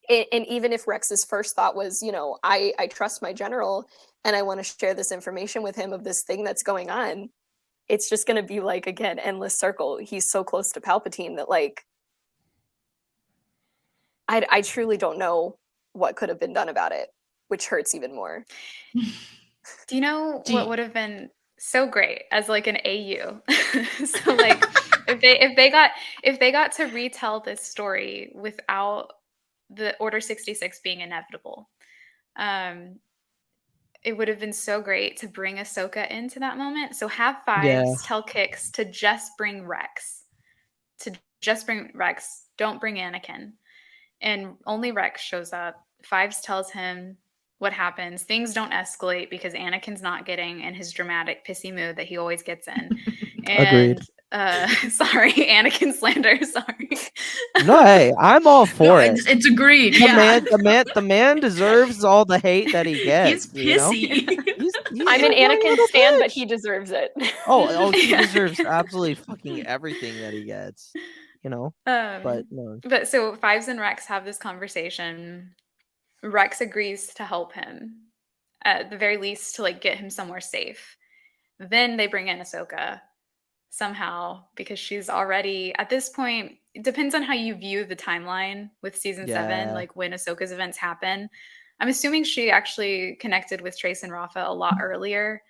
and even if Rex's first thought was, I trust my general and I want to share this information with him of this thing that's going on, it's just going to be like, again, endless circle. He's so close to Palpatine that, like, I truly don't know what could have been done about it, which hurts even more. Do you know what would have been so great as like an AU? So like, if they got to retell this story without the Order 66 being inevitable, it would have been so great to bring Ahsoka into that moment. So have Fives tell Kix to just bring Rex, to just bring Rex. Don't bring Anakin. And only Rex shows up. Fives tells him what happens. Things don't escalate because Anakin's not getting in his dramatic pissy mood that he always gets in. Agreed. And sorry, Anakin slander. Sorry. No, hey, I'm all for it. It's agreed. The man deserves all the hate that he gets. He's pissy. He's I'm an a whiny Anakin little stan, but bitch. he deserves it. Oh, he Yeah. deserves absolutely fucking everything that he gets. But no. But so Fives and Rex have this conversation. Rex agrees to help him, at the very least, to like get him somewhere safe. Then they bring in Ahsoka somehow because she's already at this point. It depends on how you view the timeline with season 7, Yeah. like when Ahsoka's events happen. I'm assuming she actually connected with Trace and Rafa a lot earlier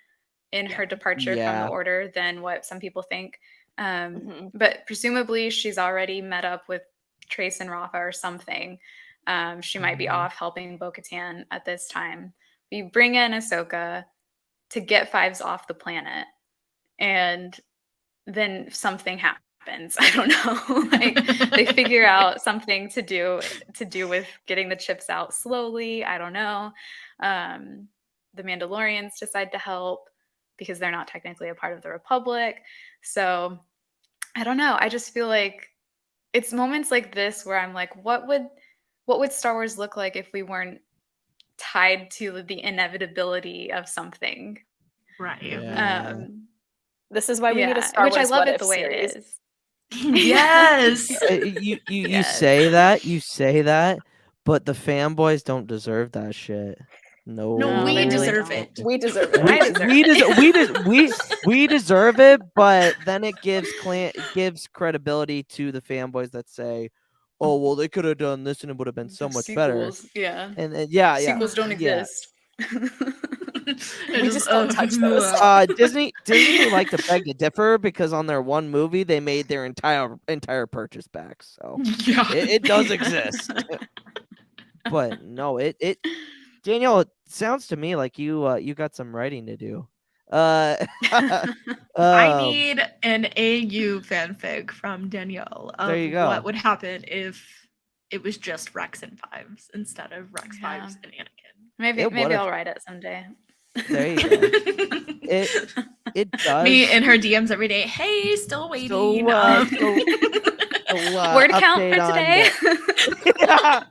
in her departure from Yeah. the Order than what some people think. Mhm. But presumably she's already met up with Trace and Rafa or something. She might be Mhm. off helping Bo-Katan at this time. But you bring in Ahsoka to get Fives off the planet, and then something happens. I don't know. Like they figure out something to do with getting the chips out slowly. I don't know. The Mandalorians decide to help because they're not technically a part of the Republic. So I don't know. I just feel like it's moments like this where I'm like, what would Star Wars look like if we weren't tied to the inevitability of something? Right. Yeah. This is why we need a Yeah, Star which Wars I love What it If the way series. it is. Yes. You Yes. say that, but the fanboys don't deserve that shit. No, No, they we really deserve don't. it. We deserve it. I deserve it. we deserve it, but then it gives credibility to the fanboys that say, "Oh, well, they could have done this and it would have been so much better." Sequels, yeah. And yeah, Sequels don't yeah. exist. We just don't touch those. Disney would like to beg to differ because on their one movie they made their entire purchase back. So Yeah. it does exist. But no, it Danielle, it sounds to me like you got some writing to do. I need an AU fanfic from Danielle of There you go. what would happen if it was just Rex and Fives instead of Rex, Yeah. Fives, and Anakin. maybe It would've- I'll write it someday. There you go. It does. Me in her DMs every day. Hey, still waiting. So, Word count update for on today. the-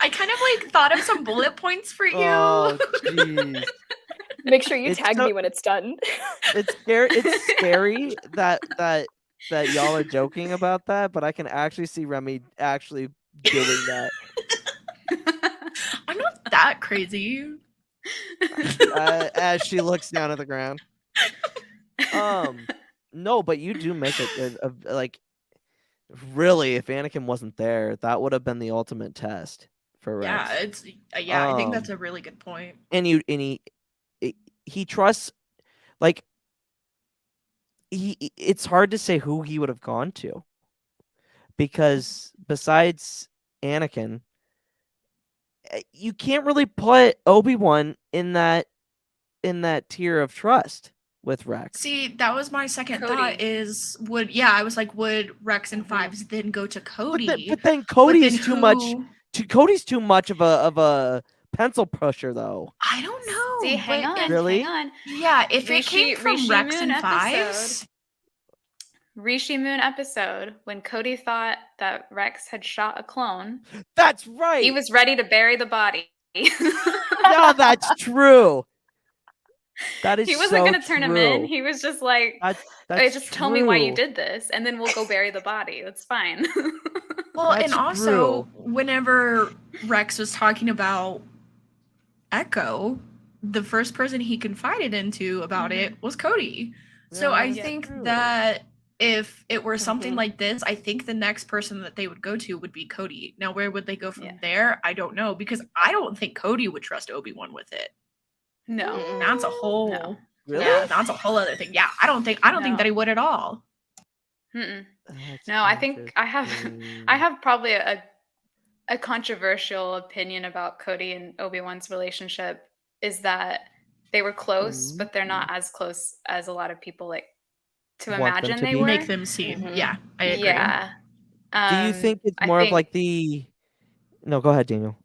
I kind of like thought of some bullet points for you. Oh, jeez. Make sure you It's tag so- me when it's done. It's scary. It's scary that y'all are joking about that, but I can actually see Remy actually doing that. I'm not that crazy. As she looks down at the ground. No, but you do make it like really. If Anakin wasn't there, that would have been the ultimate test for Rex. Yeah, it's I think that's a really good point. And he trusts, like it's hard to say who he would have gone to, because besides Anakin, you can't really put Obi-Wan in that tier of trust with Rex. See, that was my second Cody. thought is I was like, would Rex and Fives then go to Cody? But then But Cody's then too much. who- Cody's too much of a pencil pusher, though. I don't know. See, hang but on, Really? hang on. Yeah, if it came from Rishi Rex Moon and Fives, Rishi Moon episode, when Cody thought that Rex had shot a clone, That's right. he was ready to bury the body. Yeah, that's true. That is. He wasn't so going to turn him in. true. He was just like, That's just tell me why you true. did this, and then we'll go bury the body. That's fine. well, That's and also true. whenever Rex was talking about Echo, the first person he confided into about it was Cody. So Yeah, I that's think true. that if it were something Mhm. like this, I think the next person that they would go to would be Cody. Now, where would they go from Yeah. there? I don't know, because I don't think Cody would trust Obi-Wan with it. No. Mm-mm. That's a whole Really? yeah, that's a whole other thing. Yeah, I don't think No. that he would at all. Mm-mm. That's No, I think I have interesting. I have probably a controversial opinion about Cody and Obi-Wan's relationship is that they were close, but they're not as close as a lot of people like to Want them imagine to they be? were. Make them seem. Mhm. Yeah, I agree. Yeah. Do you think it's I more of like think- the? No, go ahead, Daniel.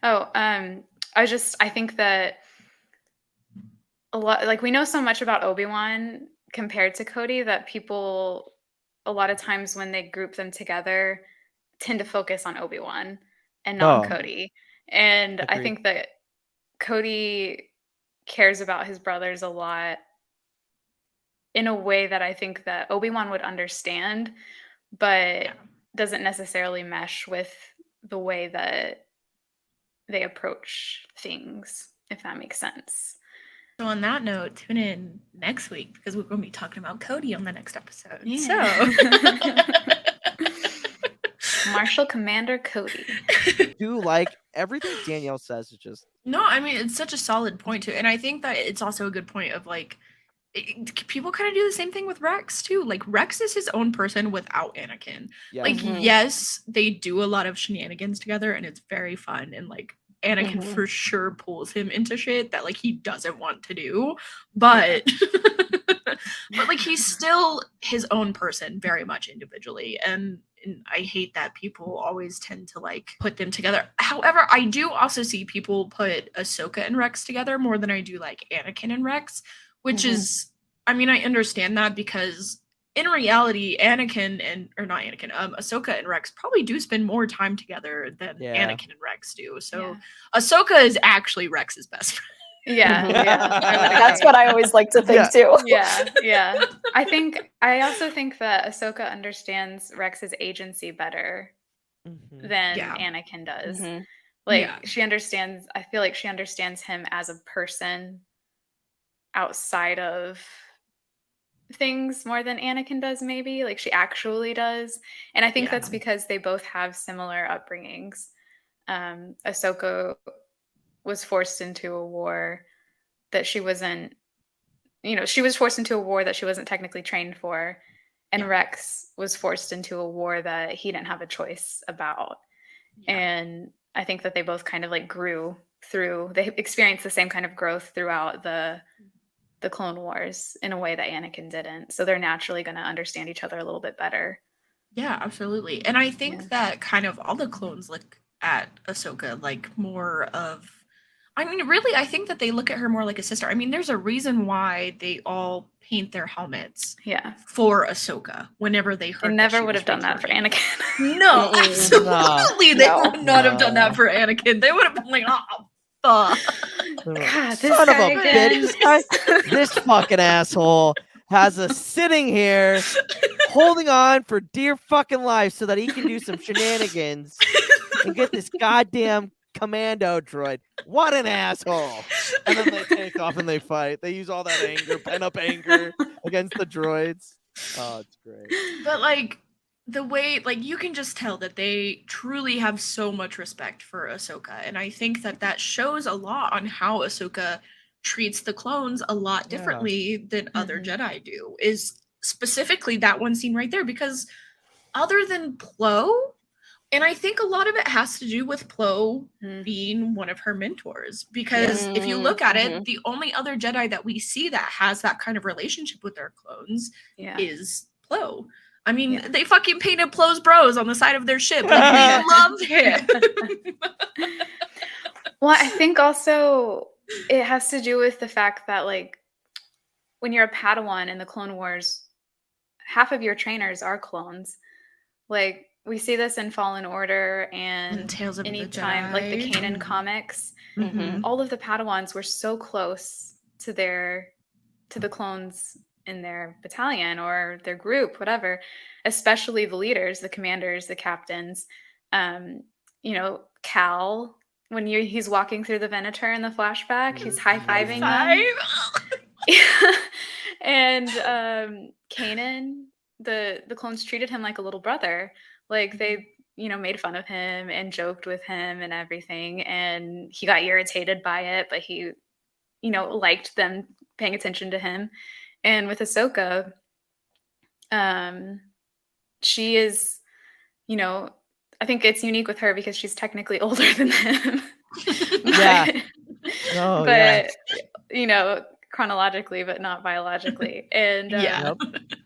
Oh, I think that a lot, like, we know so much about Obi-Wan compared to Cody that people, a lot of times when they group them together, tend to focus on Obi-Wan and not on Oh. Cody. And I Agreed. think that Cody cares about his brothers a lot in a way that I think that Obi-Wan would understand, but Yeah. doesn't necessarily mesh with the way that they approach things, if that makes sense. So on that note, tune in next week because we're going to be talking about Cody on the next episode. Yeah. So Marshal Commander Cody. Do like everything Danielle says is just no, I mean it's such a solid point too, and I think that it's also a good point of like people kind of do the same thing with Rex too. Like Rex is his own person without Anakin. yeah. Like Mhm. yes, they do a lot of shenanigans together, and it's very fun. And like Anakin Mhm. for sure pulls him into shit that like he doesn't want to do, but but like he's still his own person very much individually, and I hate that people always tend to like put them together. However, I do also see people put Ahsoka and Rex together more than I do like Anakin and Rex, which Mhm. is, I mean, I understand that because in reality, Anakin and or not Anakin, Ahsoka and Rex probably do spend more time together than Yeah. Anakin and Rex do. So Yeah. Ahsoka is actually Rex's best friend. Yeah, Mhm. yeah. I would That's agree. what I always like to think Yeah. too. Yeah. I also think that Ahsoka understands Rex's agency better Mhm. than Yeah. Anakin does. Mhm. Like Yeah. I feel like she understands him as a person outside of things more than Anakin does, maybe. Like she actually does. And I think Yeah. that's because they both have similar upbringings. Ahsoka was forced into a war that she wasn't, she was forced into a war that she wasn't technically trained for. And Yeah. Rex was forced into a war that he didn't have a choice about. Yeah. And I think that they both kind of like they experienced the same kind of growth throughout the Clone Wars in a way that Anakin didn't. So they're naturally going to understand each other a little bit better. Yeah, absolutely. And I think Yeah. that kind of all the clones look at Ahsoka like more of, I mean, really, I think that they look at her more like a sister. I mean, there's a reason why they all paint their helmets Yeah. for Ahsoka whenever they heard They that never she would was have done that for returning. Anakin. No, Mm-mm. absolutely. They No. would not have done No. that for Anakin. They would have been like, oh, fuck. God, this Son of guy a again. bitch! This fucking asshole has us sitting here holding on for dear fucking life so that he can do some shenanigans and get this goddamn commando droid. What an asshole! And then they take off and they fight. They use all that anger, pent up anger against the droids. Oh, it's great. But like the way, like you can just tell that they truly have so much respect for Ahsoka, and I think that that shows a lot on how Ahsoka treats the clones a lot Yeah. differently than other Mhm. Jedi do. Is specifically that one scene right there, because other than Plo, and I think a lot of it has to do with Plo Mhm. being one of her mentors, because if you look at it, the only other Jedi that we see that has that kind of relationship with their clones Yeah. is Plo. I mean, Yeah. they fucking painted Plo's bros on the side of their ship. Like, they love him. Well, I think also it has to do with the fact that, like, when you're a Padawan in the Clone Wars, half of your trainers are clones. Like, we see this in Fallen Order and Tales of the anytime, like the Jedi. Kanan comics. Mhm. All of the Padawans were so close to the clones in their battalion or their group, whatever, especially the leaders, the commanders, the captains. Cal, when he's walking through the Venator in the flashback, he's high-fiving them. And Kanan, the clones treated him like a little brother. Like they, made fun of him and joked with him and everything. And he got irritated by it, but he, liked them paying attention to him. And with Ahsoka, she is, I think it's unique with her because she's technically older than him. Yeah. Oh, but yeah. chronologically, but not biologically. And Yeah.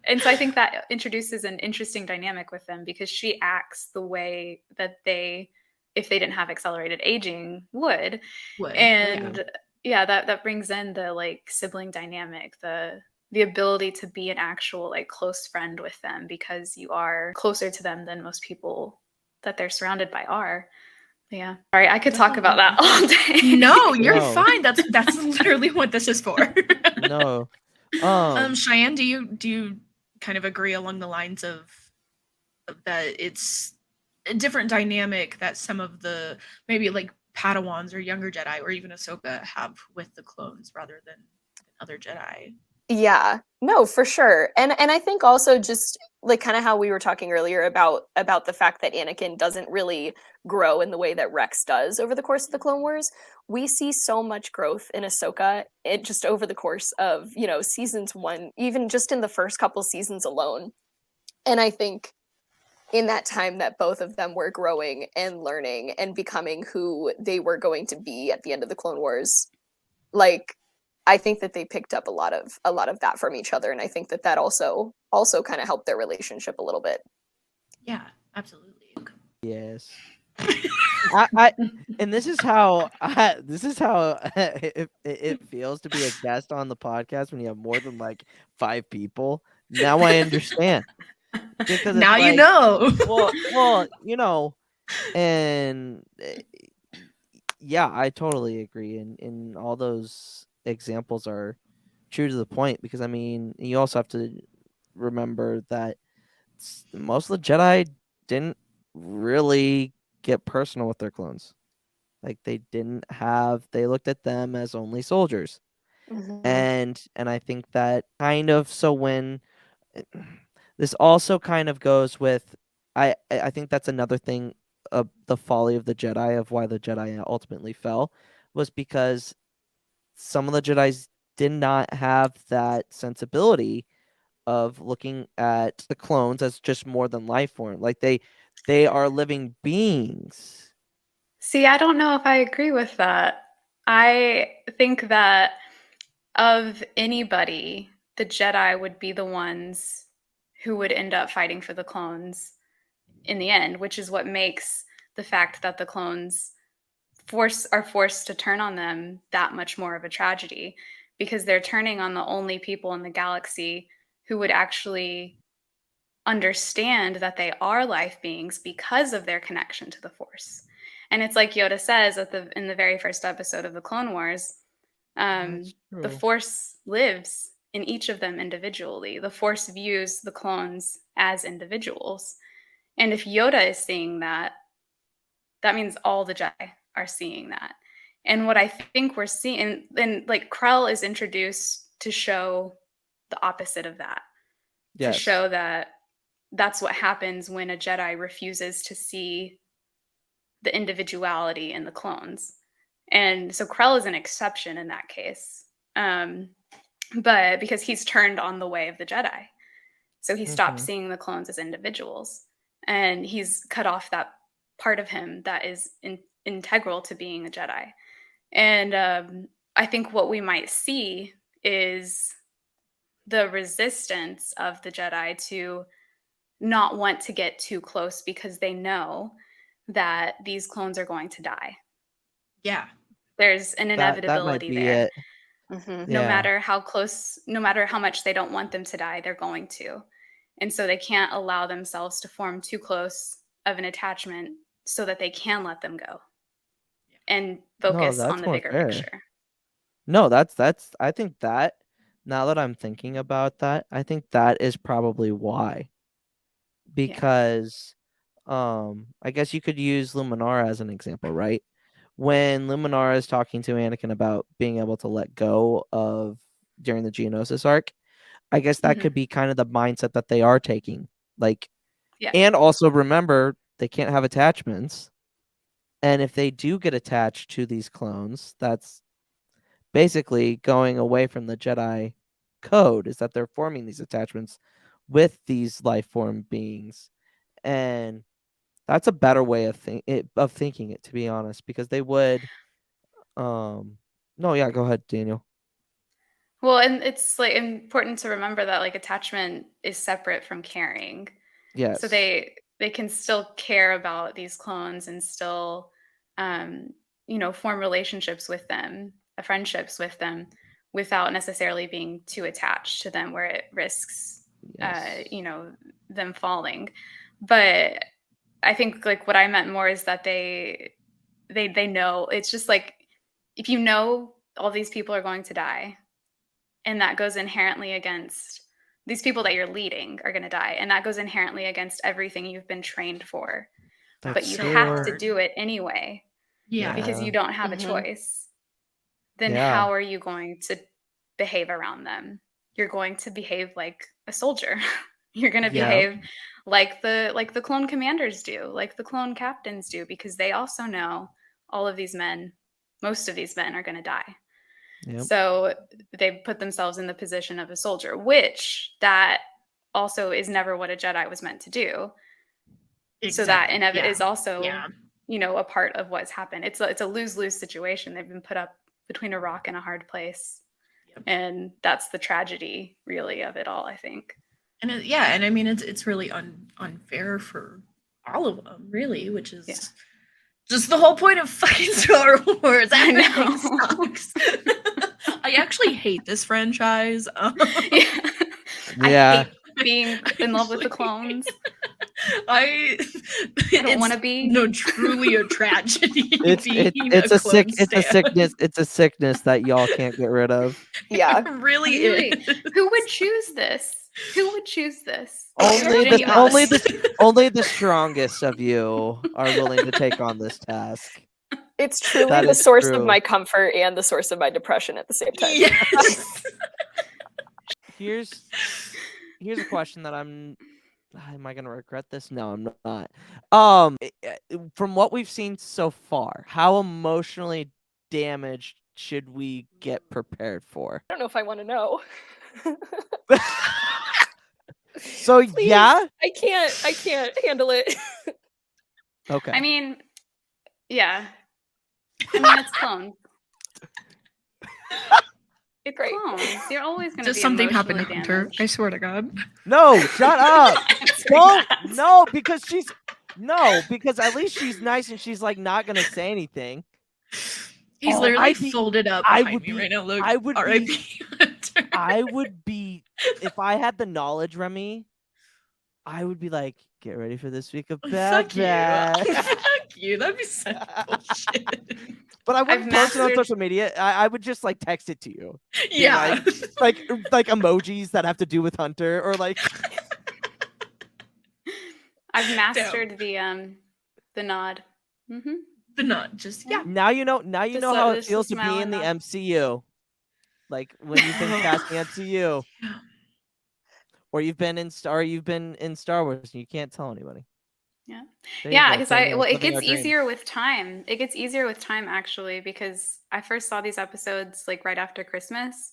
and so I think that introduces an interesting dynamic with them because she acts the way that they, if they didn't have accelerated aging, would. Would. And yeah, that brings in the like sibling dynamic, the ability to be an actual like close friend with them because you are closer to them than most people that they're surrounded by are. Yeah. Sorry, I could talk about that all day. No, you're No. fine. That's literally what this is for. No. Cheyenne, do you kind of agree along the lines of that it's a different dynamic that some of the maybe like Padawans or younger Jedi or even Ahsoka have with the clones rather than other Jedi? Yeah, no, for sure. And I think also just like kind of how we were talking earlier about the fact that Anakin doesn't really grow in the way that Rex does over the course of the Clone Wars. We see so much growth in Ahsoka it just over the course of, you know, seasons 1, even just in the first couple seasons alone. And I think in that time that both of them were growing and learning and becoming who they were going to be at the end of the Clone Wars, like I think that they picked up a lot of that from each other, and I think that also kind of helped their relationship a little bit. Yeah, absolutely. Yes. I and this is how it feels to be a guest on the podcast when you have more than like 5 people. Now I understand. Because Now it's you like, know. well, you know, and yeah, I totally agree, and all those examples are true to the point because I mean, you also have to remember that most of the Jedi didn't really get personal with their clones. Like they looked at them as only soldiers. Mm-hmm. And I think that kind of so when this also kind of goes with I think that's another thing of the folly of the Jedi of why the Jedi ultimately fell was because some of the Jedis did not have that sensibility of looking at the clones as just more than life form. Like they are living beings. See, I don't know if I agree with that. I think that of anybody, the Jedi would be the ones who would end up fighting for the clones in the end, which is what makes the fact that the clones are forced to turn on them that much more of a tragedy because they're turning on the only people in the galaxy who would actually understand that they are life beings because of their connection to the Force. And it's like Yoda says in the very first episode of the Clone Wars, the Force lives in each of them individually. The Force views the clones as individuals. And if Yoda is seeing that, that means all the Jedi are seeing that. And what I think we're seeing, and like Krell is introduced to show the opposite of that, to show that that's what happens when a Jedi refuses to see the individuality in the clones. And so Krell is an exception in that case. But because he's turned on the way of the Jedi. So he stopped seeing the clones as individuals. And he's cut off that part of him that is integral to being a Jedi. And I think what we might see is the resistance of the Jedi to not want to get too close because they know that these clones are going to die. Yeah. There's an inevitability there. Mm-hmm. No matter how close, no matter how much they don't want them to die, they're going to. And so they can't allow themselves to form too close of an attachment so that they can let them go and focus on the bigger picture. No, that's I think that now that I'm thinking about that, I think that is probably why. Because I guess you could use Luminara as an example, right? When Luminara is talking to Anakin about being able to let go of during the Geonosis arc, I guess that could be kind of the mindset that they are taking. Like, and also remember, they can't have attachments. And if they do get attached to these clones, that's basically going away from the Jedi code, is that they're forming these attachments with these life form beings. And that's a better way of thinking it, to be honest, because they would no, yeah, go ahead, Daniel. Well, and it's like important to remember that like attachment is separate from caring. Yes. So they can still care about these clones and still form relationships with them, friendships with them, without necessarily being too attached to them where it risks Yes. them falling. But I think like what I meant more is that they know. It's just like if you know all these people are going to die, and that goes inherently against these people that you're leading are going to die, and that goes inherently against everything you've been trained for. That's But you so have to hard. do it anyway Yeah. because you don't have a Mhm. choice. Then Yeah. how are you going to behave around them? You're going to behave like a soldier. You're going to Yeah. behave like the clone commanders do, like the clone captains do, because they also know all of these men, most of these men are going to die. Yep. So they put themselves in the position of a soldier, which that also is never what a Jedi was meant to do. So that Exactly. in of it Yeah. is also, Yeah. a part of what's happened. It's a lose-lose situation. They've been put up between a rock and a hard place. Yep. And that's the tragedy, really, of it all, I think. And and I mean it's really unfair for all of them, really, which is Yeah. just the whole point of fucking Star Wars. I Everything know. sucks. I actually hate this franchise. Yeah. Yeah. I hate being in love with the clones. I don't wanna be. No, truly a tragedy. It's being a clone sickness. It's a sickness that y'all can't get rid of. Yeah. It really Really? is. Who would choose this? Who would choose this? Only Virginia the us. only the strongest of you are willing to take on this task. It's truly That the is source true. of my comfort and the source of my depression at the same time. Yes. Here's a question that am I gonna regret this? No, I'm not. From what we've seen so far, how emotionally damaged should we get prepared for? I don't know if I want to know. So Please, yeah, I can't handle it. okay. I mean, yeah. I mean, it's clones. It's Great. clones. You're always going to Does be something happen to emotionally Hunter? damaged. I swear to God. No, shut up. Answer Don't. that. No, because because at least she's nice and she's like not gonna say anything. He's Oh, literally I'd be- folded up I behind would me be- right now. Look, I would be- R.I.P. Hunter. I would be, if I had the knowledge, Remy, I would be like, get ready for this week of Bad Fuck you. Batch. Fuck you. That'd be such bullshit. But I wouldn't post it on mastered- social media. I would just like text it to you. Yeah. like emojis that have to do with Hunter or like. I've mastered the nod. Mm-hmm. But not just yeah. Now you know Just how let it this feels to smile be in and the nod. MCU. Like when you've been cast in the MCU. Or you've been in Star Wars and you can't tell anybody. Yeah. There you Yeah, go, because Danielle's it living gets our dream. easier with time. It gets easier with time actually, because I first saw these episodes like right after Christmas.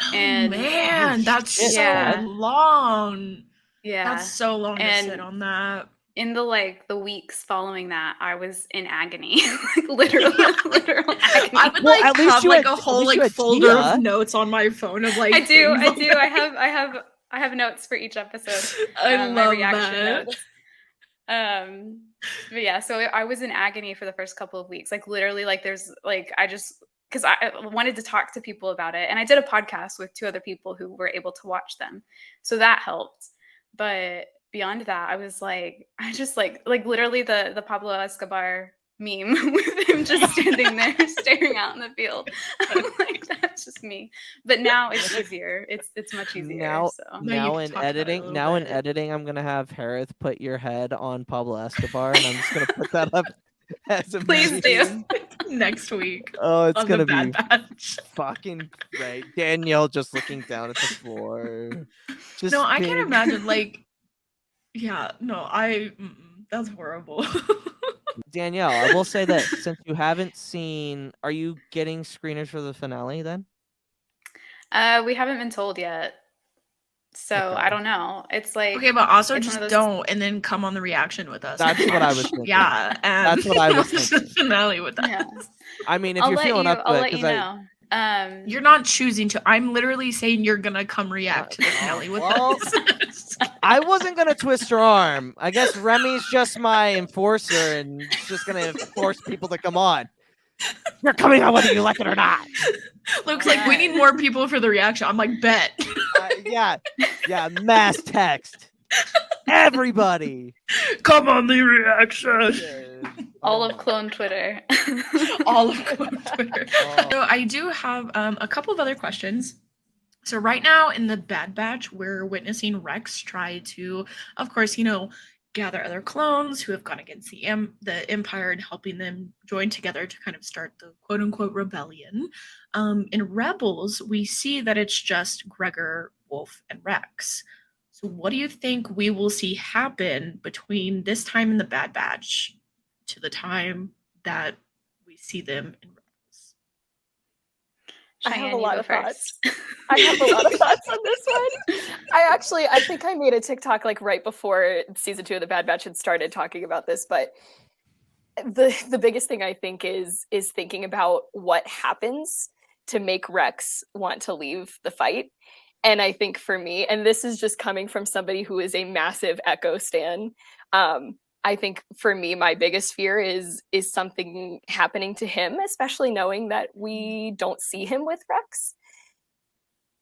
Oh And- man, that's shit, so yeah. long. Yeah. That's so long to sit And- on that. In the weeks following that, I was in agony. Like literal agony. I would Well, like at least have you like had- a at whole least you like had folder Tia. of notes on my phone of like I do. things on I have notes for each episode. I my love reaction that. notes. But yeah, so I was in agony for the first couple of weeks. Like literally, like there's like because I wanted to talk to people about it, and I did a podcast with 2 other people who were able to watch them, so that helped. But beyond that, I just like literally the Pablo Escobar meme with him just standing there staring out in the field. I'm like, that's just me. But now it's easier. It's much easier. Now- so Now you Now can in talk about it a editing, little bit. I'm gonna have Harith put your head on Pablo Escobar, and I'm just gonna put that up as a Please do. meme. Next week Oh, it's on gonna the be Bad Batch. fucking great. Danielle just looking down at the floor. Just No, I being- can't imagine like yeah, no, that's horrible. Danielle, I will say that since you haven't seen, are you getting screeners for the finale then? We haven't been told yet. So Okay. I don't know. It's like Okay, but also it's one just of those- don't and then come on the reaction with us. That's what I was thinking. Yeah, and That's what I was watch the thinking. finale with us. Yeah. I mean, if I'll you're let feeling you up to I'll it, let you because know. You're not choosing to. I'm literally saying you're gonna come react to this, Nelly, with us. I wasn't gonna twist her arm. I guess Remy's just my enforcer, and she's just gonna force people to come on. You're coming on whether you like it or not. Looks like we need more people for the reaction. I'm like, bet. Yeah, mass text. Everybody. Come on the reaction. All of clone Twitter. All of clone Twitter. So I do have a couple of other questions. So right now in the Bad Batch, we're witnessing Rex try to, of course, gather other clones who have gone against the Empire and helping them join together to kind of start the quote-unquote rebellion. In Rebels, we see that it's just Gregor, Wolf, and Rex. So what do you think we will see happen between this time in the Bad Batch to the time that we see them in Rebels? Cheyenne, I have a lot you of go thoughts. first. I have a lot of thoughts on this one. I think I made a TikTok like right before season 2 of the Bad Batch had started talking about this, but the biggest thing I think is thinking about what happens to make Rex want to leave the fight. And I think for me, and this is just coming from somebody who is a massive Echo stan, I think for me, my biggest fear is something happening to him, especially knowing that we don't see him with Rex.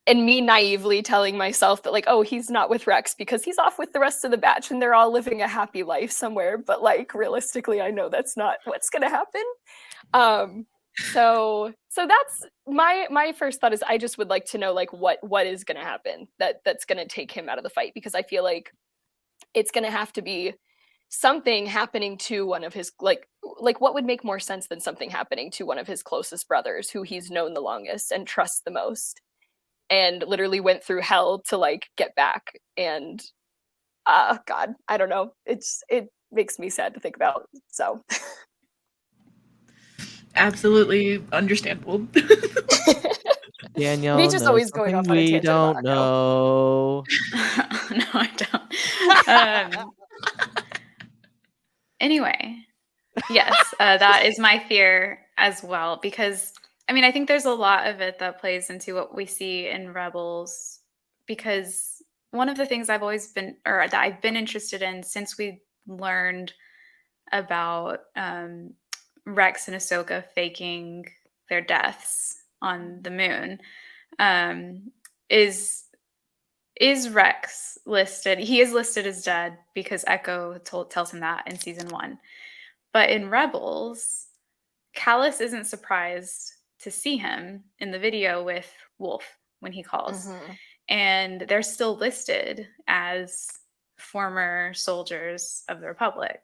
And me naively telling myself that, like, oh, he's not with Rex because he's off with the rest of the batch and they're all living a happy life somewhere. But, like, realistically, I know that's not what's going to happen. So that's my first thought is I just would like to know, like, what is going to happen that's going to take him out of the fight, because I feel like it's going to have to be something happening to one of his, like what would make more sense than something happening to one of his closest brothers who he's known the longest and trusts the most and literally went through hell to, like, get back. And God, I don't know, it makes me sad to think about. So absolutely understandable. Danielle, me just always going off on a we tangent don't about Echo. know. No, I don't. Anyway, yes, that is my fear as well, because I mean, I think there's a lot of it that plays into what we see in Rebels, because one of the things I've always been, or that I've been interested in since we learned about Rex and Ahsoka faking their deaths on the moon, is Rex listed? He is listed as dead because Echo tells him that in season 1. But in Rebels, Callus isn't surprised to see him in the video with Wolf when he calls. Mm-hmm. And they're still listed as former soldiers of the Republic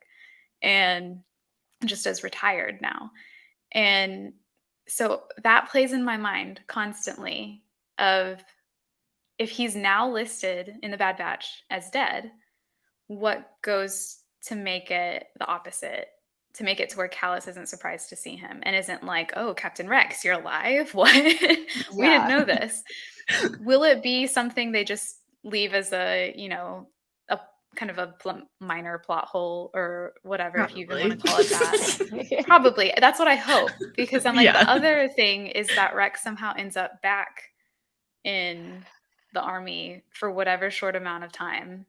and just as retired now. And so that plays in my mind constantly of, if he's now listed in the Bad Batch as dead, what goes to make it the opposite? To make it to where Callus isn't surprised to see him and isn't like, oh, Captain Rex, you're alive? What? We didn't know this. Will it be something they just leave as a kind of a minor plot hole or whatever, Probably. if you want to call it that? Probably. That's what I hope, because I'm like, the other thing is that Rex somehow ends up back in the army for whatever short amount of time.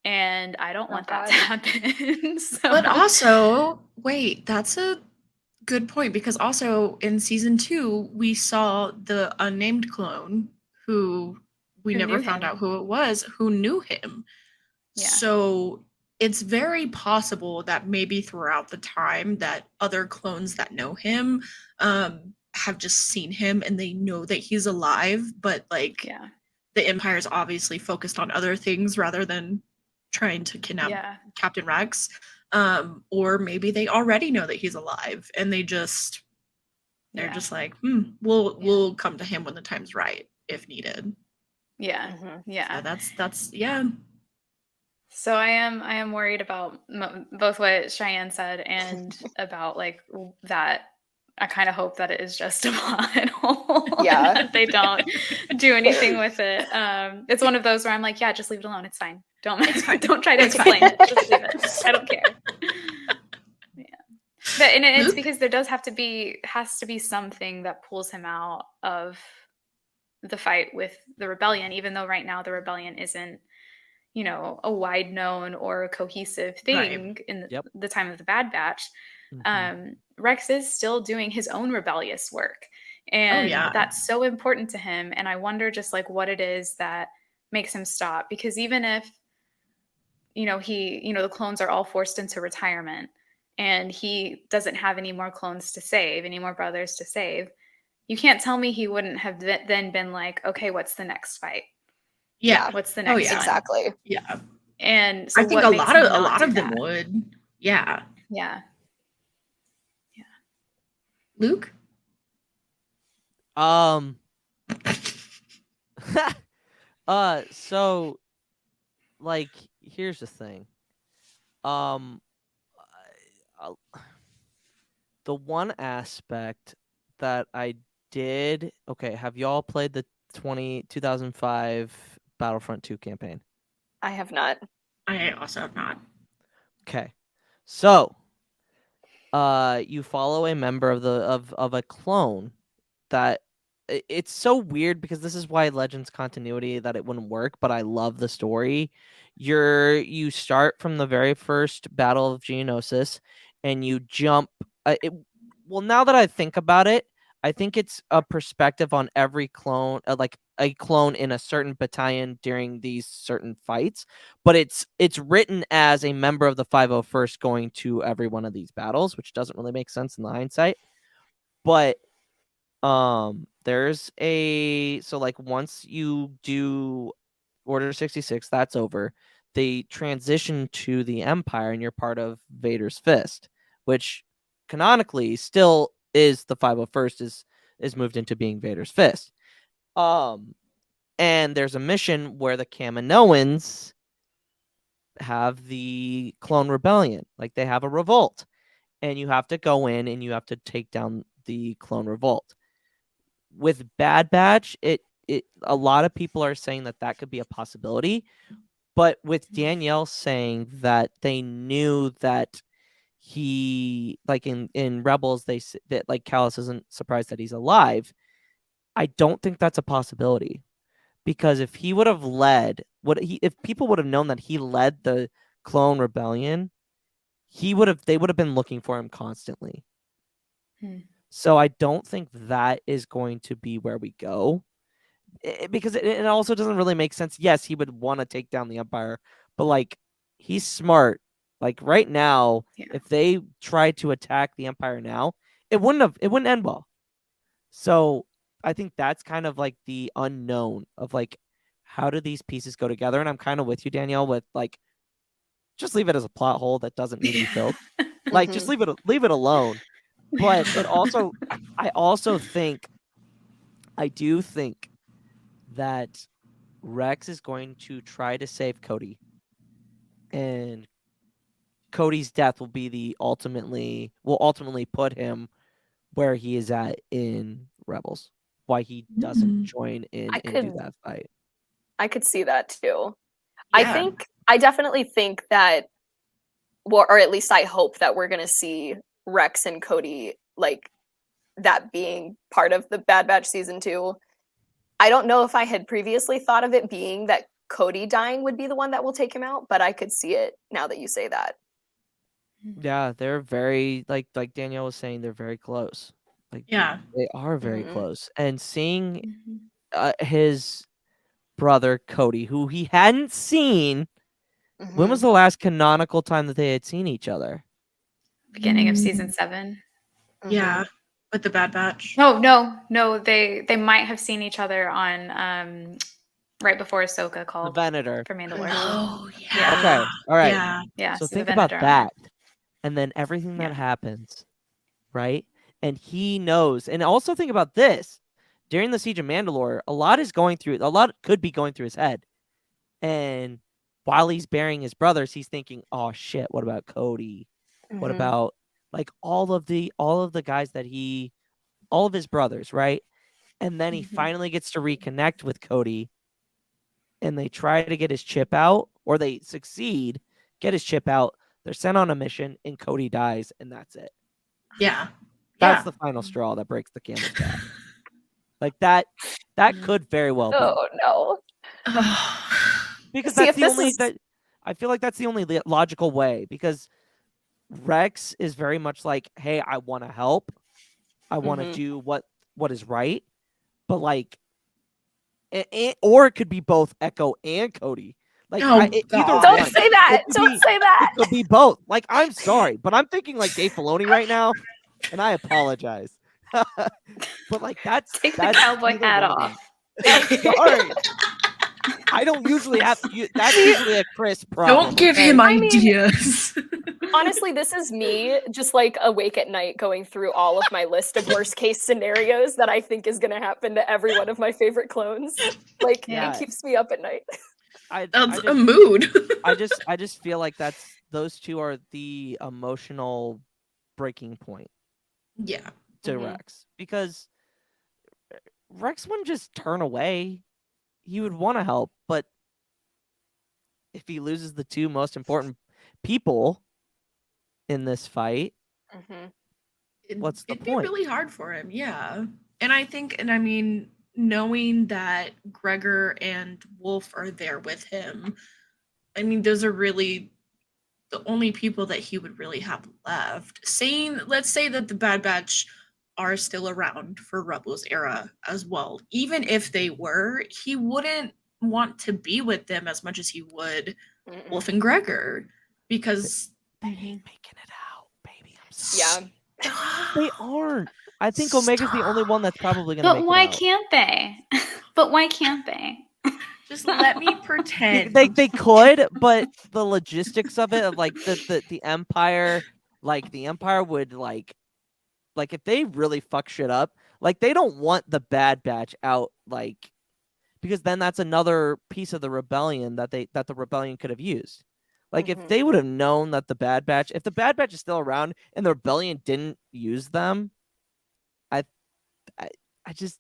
And I don't want that to happen. So. But also, wait, that's a good point, because also in season 2, we saw the unnamed clone who never found out who it was, who knew him. Yeah. So it's very possible that maybe throughout the time that other clones that know him have just seen him and they know that he's alive, but the Empire's obviously focused on other things rather than trying to kidnap Captain Rex. Or maybe they already know that he's alive and they're just like, we'll come to him when the time's right if needed. Yeah. Mm-hmm. Yeah. So that's So I am worried about both what Cheyenne said and about like that. I kind of hope that it is just a plot hole. Yeah. That they don't do anything with it. It's one of those where I'm like, yeah, just leave it alone. It's fine. Don't try to explain it. Just leave it. I don't care. Yeah. And it's Luke? because there has to be something that pulls him out of the fight with the rebellion, even though right now the rebellion isn't, a wide known or a cohesive thing in Yep. the time of the Bad Batch. Mhm. Rex is still doing his own rebellious work, and yeah. that's so important to him. And I wonder just like what it is that makes him stop, because even if the clones are all forced into retirement and he doesn't have any more clones to save, any more brothers to save, you can't tell me he wouldn't have then been like, okay, what's the next fight? Yeah. What's the Oh, next yeah. one? Exactly. Yeah. And so I think what makes him a not lot do of them that? would. Yeah. Yeah. Luke? So like here's the thing. Um I- the one aspect that I did, okay, have y'all played the 2005 Battlefront 2 campaign? I have not. I also have not. Okay. So, you follow a member of a clone that it's so weird because this is why Legends continuity that it wouldn't work, but I love the story. You start from the very first Battle of Geonosis and you jump well, now that I think about it, I think it's a perspective on every clone, like a clone in a certain battalion during these certain fights, but it's written as a member of the 501st going to every one of these battles, which doesn't really make sense in the hindsight. But there's so like once you do Order 66, that's over. They transition to the Empire and you're part of Vader's Fist, which canonically still is the 501st is moved into being Vader's Fist. And there's a mission where the Kaminoans have the clone rebellion, like they have a revolt, and you have to go in and you have to take down the clone revolt. With Bad Batch, it a lot of people are saying that could be a possibility, but with Danielle saying that they knew that he, like in Rebels, that like Callus isn't surprised that he's alive. I don't think that's a possibility, because if he would have led, if people would have known that he led the clone rebellion, they would have been looking for him constantly. So I don't think that is going to be where we go, because it also doesn't really make sense. Yes, he would want to take down the Empire, but like he's smart. Like right now, if they tried to attack the Empire now, it wouldn't end well. So I think that's kind of like the unknown of like how do these pieces go together. And I'm kind of with you, Danielle, with like just leave it as a plot hole that doesn't need to be filled. Like just leave it alone. But I do think that Rex is going to try to save Cody, and Cody's death will ultimately put him where he is at in Rebels. Why he doesn't join in and do that fight. I could see that too. Yeah. I definitely think that, well, or at least I hope that we're gonna see Rex and Cody, like that being part of the Bad Batch season 2. I don't know if I had previously thought of it being that Cody dying would be the one that will take him out, but I could see it now that you say that. Yeah, they're very like Danielle was saying, they're very close. Like Yeah. they are very Mhm. close. And seeing his brother Cody, who he hadn't seen, when was Mhm. the last canonical time that they had seen each other? Beginning of season 7. Yeah. Mhm. With the Bad Batch. Oh no, they might have seen each other on right before Ahsoka The called Venator. for Mandalore. Oh, Yeah. yeah. Okay, all right. Yeah. Yeah, So so the think about Venator on her. that, and then everything that Yeah. happens, right? And he knows. And also think about this: during the Siege of Mandalore, a lot could be going through his head, and while he's burying his brothers, he's thinking, "Oh shit, what about Cody? What Mhm. about like all of the guys all of his brothers, right?" And then he finally gets to reconnect with Cody, and they try to get his chip out, or they succeed, get his chip out. They're sent on a mission, and Cody dies, and that's it. Yeah. That's Yeah. the final straw that breaks the camel's back. Like that could very well be. Oh no. Because See, that's if the this only is that I feel like that's the only logical way, because Rex is very much like, hey, I want to help. I want to Mhm. do what is right. But like or it could be both Echo and Cody. Like Oh, either God. Don't one. say that. It could Don't be- say that. It could be both. Like, I'm sorry, but I'm thinking like Dave Filoni right now, and I apologize. But like that's Take the that's cowboy either hat one of them. off. I'm sorry. I don't usually have that's usually a Chris problem. Don't give okay? him I mean- ideas. Honestly, this is me just like awake at night going through all of my list of worst case scenarios that I think is going to happen to every one of my favorite clones. Like Yeah. it keeps me up at night. That's a mood. I just feel like those two are the emotional breaking point Yeah. to Mhm. Rex, because Rex wouldn't just turn away. He would want to help, but if he loses the two most important people in this fight, Mhm. what's the It'd point? be really hard for him, yeah. And I mean, knowing that Gregor and Wolf are there with him, I mean, those are really the only people that he would really have left. Let's say that the Bad Batch are still around for Rebels era as well. Even if they were, he wouldn't want to be with them as much as he would Mm-mm. Wolf and Gregor, because They ain't making it out, baby. I'm Yeah. sorry. They aren't. I think Omega's the only one that's probably gonna But make why it out. can't they? But why can't they? Just let me pretend. They could, but the logistics of it, of like the Empire, like the Empire would like if they really fuck shit up, like they don't want the Bad Batch out, like, because then that's another piece of the rebellion that the rebellion could have used. Like if Mhm. they would have known that if the Bad Batch is still around and the rebellion didn't use them, I just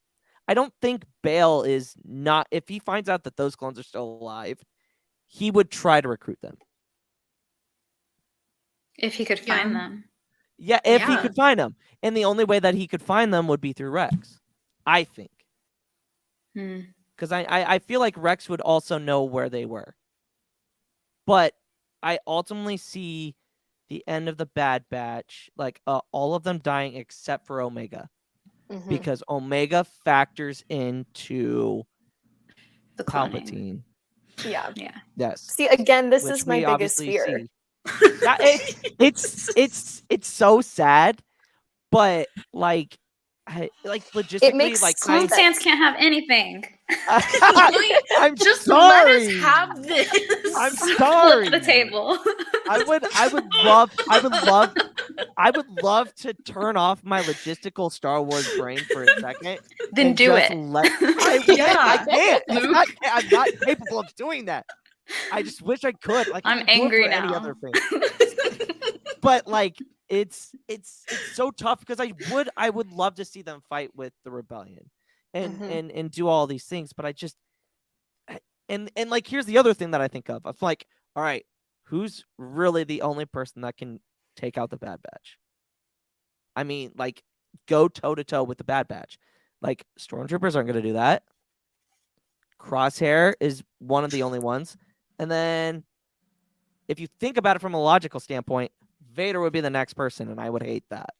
I don't think Bale is not, if he finds out that those clones are still alive, he would try to recruit them. If he could find Yeah. them. Yeah, if he Yeah. could find them. And the only way that he could find them would be through Rex, I think. Hmm. Because I feel like Rex would also know where they were. But I ultimately see the end of the Bad Batch, like all of them dying except for Omega. Mhm. Because Omega factors into The cloning. Palpatine. Yeah. Yeah. Yes. See, again, this Which is my we biggest obviously fear. see. Yeah, it's so sad, but like logistically, makes like Clone sense. Sans can't have anything. I'm Just sorry. let us have this. I'm Flip sorry. the table. I would love to turn off my logistical Star Wars brain for a second. Then and do just it. I Yeah. can't. Luke. I'm not capable of doing that. I just wish I could. Like, I I'm could do it angry for any now. other thing. But like it's so tough, because I would love to see them fight with the rebellion and Mhm. and do all these things, but I just and like here's the other thing that I think of. I'm like, all right, who's really the only person that can take out the Bad Batch? I mean, like, go toe to toe with the Bad Batch. Like, stormtroopers aren't going to do that. Crosshair is one of the only ones. And then if you think about it from a logical standpoint, Vader would be the next person, and I would hate that.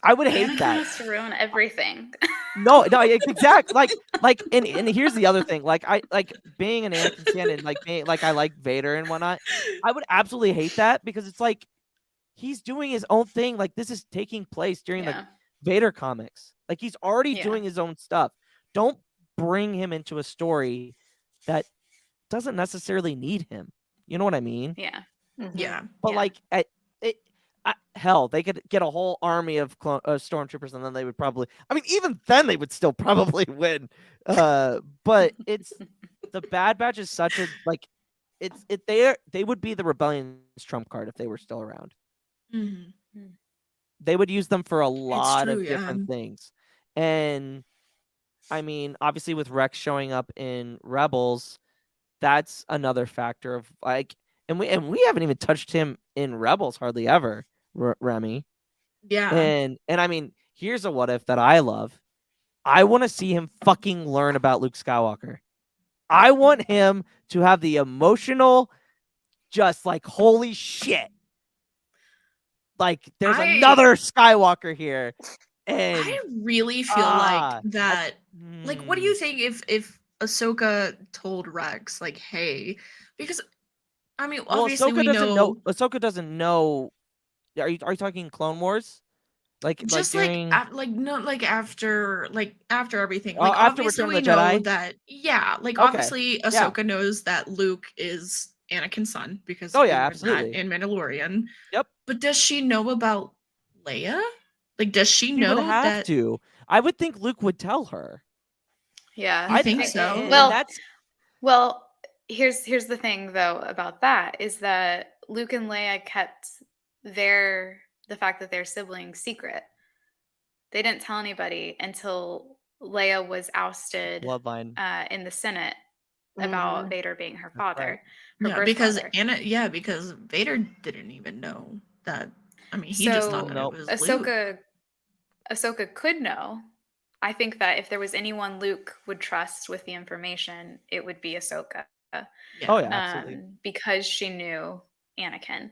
I would hate Anakin that. wants to ruin everything. No, exactly. Like, and here's the other thing. Like, I like being an Anakin fan, and like being like I like Vader and whatnot. I would absolutely hate that, because it's like he's doing his own thing. Like, this is taking place during the Yeah. Vader comics. Like, he's already Yeah. doing his own stuff. Don't bring him into a story that doesn't necessarily need him. You know what I mean? Yeah. Mhm. Yeah. But Yeah. like, hell, they could get a whole army of stormtroopers, and then they would probably. I mean, even then, they would still probably win. But it's the Bad Batch is such a like. They would be the rebellion's trump card if they were still around. Mhm. They would use them for a lot true, of different things. And I mean, obviously with Rex showing up in Rebels, that's another factor of like, and we haven't even touched him in Rebels hardly ever, Remy. Yeah. And I mean, here's a what if that I love. I want to see him fucking learn about Luke Skywalker. I want him to have the emotional, just like, holy shit. Like, there's another Skywalker here. And I really feel like that. Like, what do you think if Ahsoka told Rex, like, hey, because I mean, obviously we know Ahsoka doesn't know. Are you talking Clone Wars? Just during after everything. Oh, Like, after obviously Return we of the know Jedi? that, yeah, like, Okay. obviously Yeah. Ahsoka knows that Luke is Anakin's son because Oh, we yeah, learned absolutely. that in Mandalorian. Yep. But does she know about Leia? Like, does she She would know have that? to. I would think Luke would tell her. Yeah. I think so. And Well, that's Well, here's the thing though about that is that Luke and Leia kept the fact that they're siblings secret. They didn't tell anybody until Leia was ousted bloodline. in the Senate about Vader being her father, her Yeah, birth because father. because Vader didn't even know that. I mean, he So just thought that it was Luke. Ahsoka could know. I think that if there was anyone Luke would trust with the information, it would be Ahsoka. Yeah. Oh yeah, absolutely. Because she knew Anakin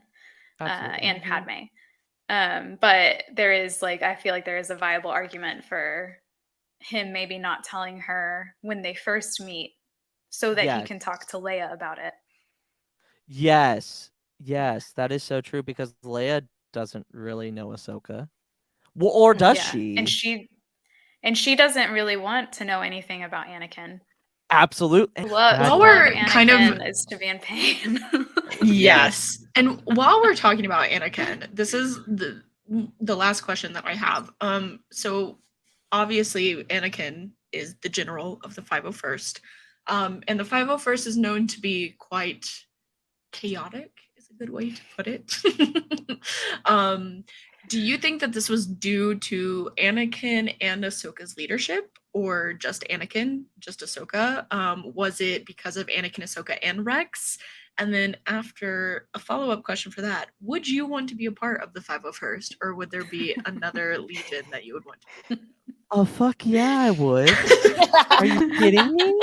Absolutely. and Padme. But there is I feel like there is a viable argument for him maybe not telling her when they first meet so that he can talk to Leia about it. Yes, that is so true because Leia doesn't really know Ahsoka. Well, or does she? And she doesn't really want to know anything about Anakin. Absolutely. While we're kind of is to be in pain. Yes. And while we're talking about Anakin, this is the last question that I have. So obviously Anakin is the general of the 501st. And the 501st is known to be quite chaotic, is a good way to put it. Do you think that this was due to Anakin and Ahsoka's leadership, or just Anakin, just Ahsoka? Was it because of Anakin, Ahsoka, and Rex? And then after a follow-up question for that, would you want to be a part of the 501st, or would there be another legion that you would want to be? Oh fuck yeah, I would. Are you kidding me?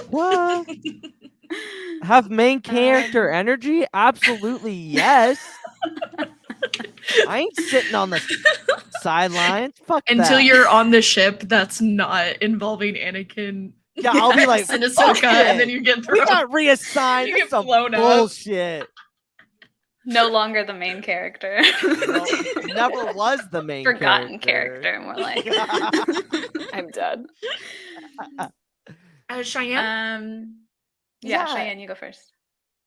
What? Have main character energy? Absolutely yes. I ain't sitting on the sidelines. Fuck until that. you're on the ship that's not involving Anakin. Yeah, I'll be like, and Ahsoka, and then you get thrown. We got reassigned. You This get some blown up. bullshit. No longer the main character. No, never was the main forgotten character more like. I'm dead. Cheyenne? Yeah, Cheyenne, you go first.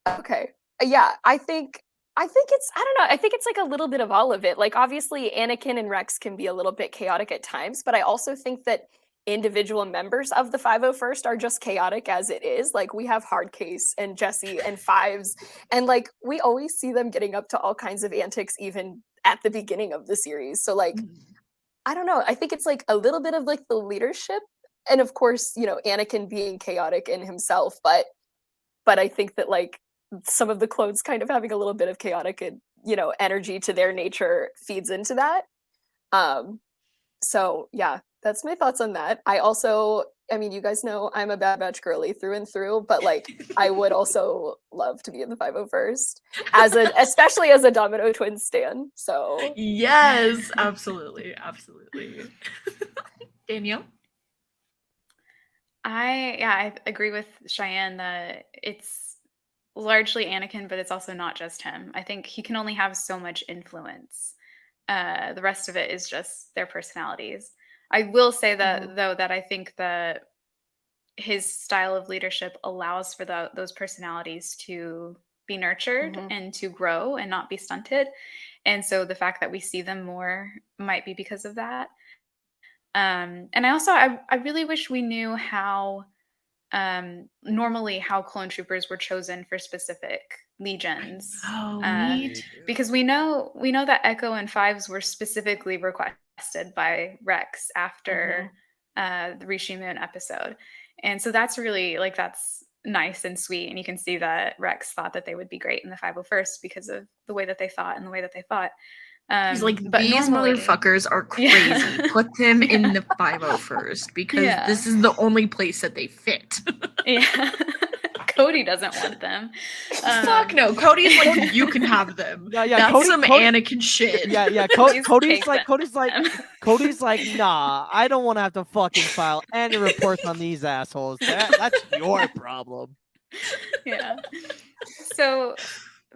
Okay. Yeah, I think it's, I don't know, I think it's like a little bit of all of it. Like, obviously Anakin and Rex can be a little bit chaotic at times, but I also think that individual members of the 501st are just chaotic as it is. Like, we have Hardcase and Jesse and Fives, and like we always see them getting up to all kinds of antics even at the beginning of the series. So like, I don't know, I think it's like a little bit of like the leadership, and of course, you know, Anakin being chaotic in himself, but I think that like some of the clones kind of having a little bit of chaotic and, you know, energy to their nature feeds into that. So yeah, that's my thoughts on that. I also, I mean, you guys know I'm a Bad Batch girly through and through, but like I would also love to be in the 501st especially as a Domino Twins stan. So yes, absolutely. Danielle? I agree with Cheyenne that it's largely Anakin, but it's also not just him. I think he can only have so much influence. The rest of it is just their personalities. I will say that though, that I think that his style of leadership allows for those personalities to be nurtured and to grow and not be stunted. And so the fact that we see them more might be because of that. And I really wish we knew how normally how clone troopers were chosen for specific legions. Because we know that Echo and Fives were specifically requested by Rex after the Rishi Moon episode. And so that's really like that's nice and sweet, and you can see that Rex thought that they would be great in the 501st because of the way that they thought and the way that they fought. He's like, but these normally, motherfuckers are crazy. Yeah. Put them in Yeah. the 501st because Yeah. this is the only place that they fit. Yeah. Cody doesn't want them. Fuck no. Cody's like, you can have them. Yeah, yeah, That's Cody- some Cody- Anakin shit. Yeah. Please Cody's take like, them. Cody's like, nah, I don't want to have to fucking file any reports on these assholes. That's your problem. Yeah. So,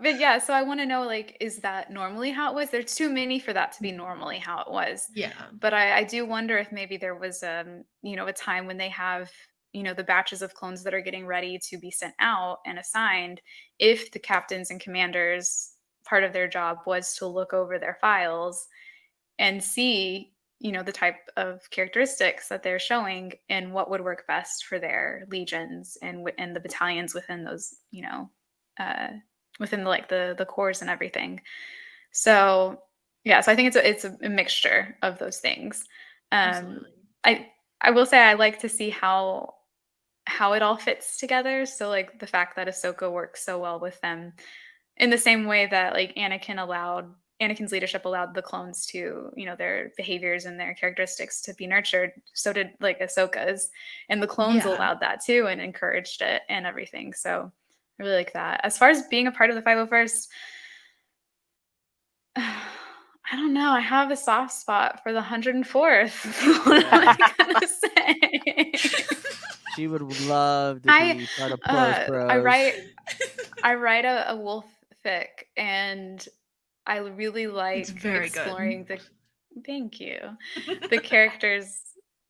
but yeah, so I want to know, like, is that normally how it was? There's too many for that to be normally how it was. Yeah. But I do wonder if maybe there was, you know, a time when they have, you know, the batches of clones that are getting ready to be sent out and assigned, if the captains and commanders, part of their job was to look over their files and see, you know, the type of characteristics that they're showing and what would work best for their legions and the battalions within those, you know, within the corps and everything. So yeah, so I think it's a mixture of those things. Absolutely. I will say I like to see how it all fits together. So like the fact that Ahsoka works so well with them, in the same way that like Anakin's leadership allowed the clones to, you know, their behaviors and their characteristics to be nurtured. So did like Ahsoka's, and the clones Yeah. allowed that too and encouraged it and everything. So I really like that. As far as being a part of the 501st, I don't know. I have a soft spot for the 104th. What am I gonna say? She would love to be part of Bros. I write a wolf fic, and I really like very exploring good. thank you, the characters,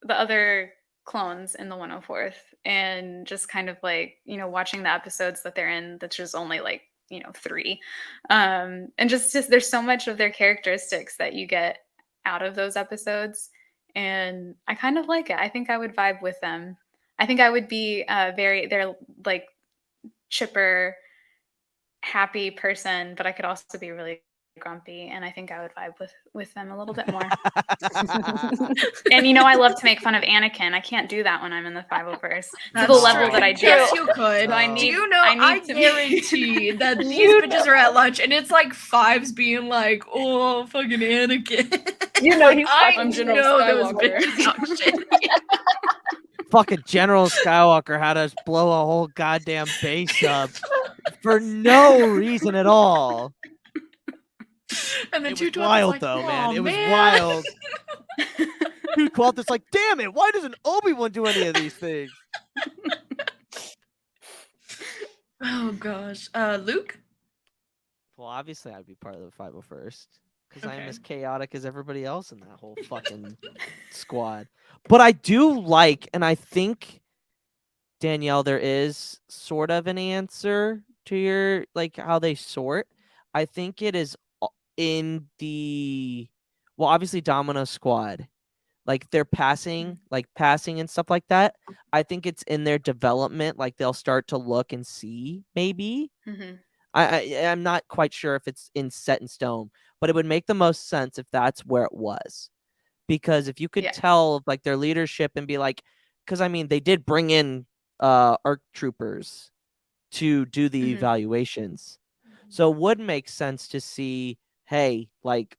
the other clones in the 104th, and just kind of like, you know, watching the episodes that they're in, that's just only like, you know, 3, and just there's so much of their characteristics that you get out of those episodes, and I kind of like it. I think I would vibe with them. I think I would be they're like chipper, happy person, but I could also be really grumpy, and I think I would vibe with them a little bit more. And you know, I love to make fun of Anakin. I can't do that when I'm in the 501st. To That's the level true. that I do. Yes, you could. So I Do need, you know, I need I to guarantee that these bitches are at lunch and it's like fives being like, oh, fucking Anakin. You know, he's I I'm General know those Skywalker. bitches talk shit. Fucking General Skywalker had us blow a whole goddamn base up for no reason at all. And then It was 212 wild like, though, man. "Aw, It was man." wild. Dude, Qualter's like, damn it, why doesn't Obi-Wan do any of these things? Oh gosh. Luke? Well, obviously I'd be part of the 501st. Because I am Okay. as chaotic as everybody else in that whole fucking squad. But I do like, and I think, Danielle, there is sort of an answer to your, like, how they sort. I think it is in the, well, obviously Domino Squad. Like, they're passing and stuff like that. I think it's in their development. Like, they'll start to look and see, maybe. Mhm. I'm not quite sure if it's set in stone, but it would make the most sense if that's where it was. Because if you could Yeah. tell like their leadership and be like, because I mean they did bring in ARC troopers to do the Mhm. evaluations, so it would make sense to see, hey, like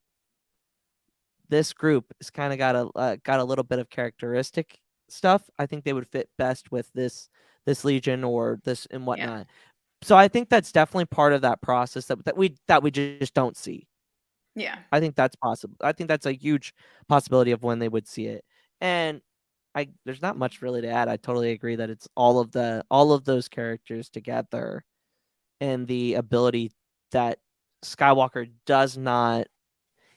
this group has kind of got a little bit of characteristic stuff. I think they would fit best with this legion or this and whatnot. So I think that's definitely part of that process that we just don't see. Yeah. I think that's possible. I think that's a huge possibility of when they would see it. And there's not much really to add. I totally agree that it's all of those characters together and the ability that Skywalker does not,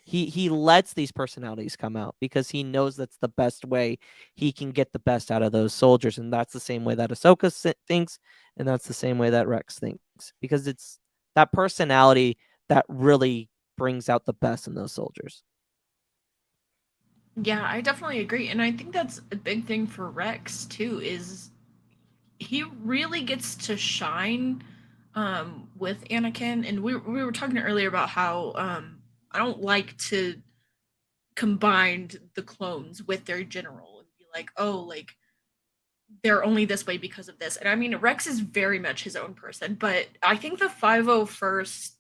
he lets these personalities come out because he knows that's the best way he can get the best out of those soldiers, and that's the same way that Ahsoka thinks, and that's the same way that Rex thinks, because it's that personality that really brings out the best in those soldiers. Yeah, I definitely agree. And I think that's a big thing for Rex too, is he really gets to shine with Anakin. And we were talking earlier about how I don't like to combine the clones with their general and be like, oh, like they're only this way because of this. And I mean, Rex is very much his own person, but I think the 501st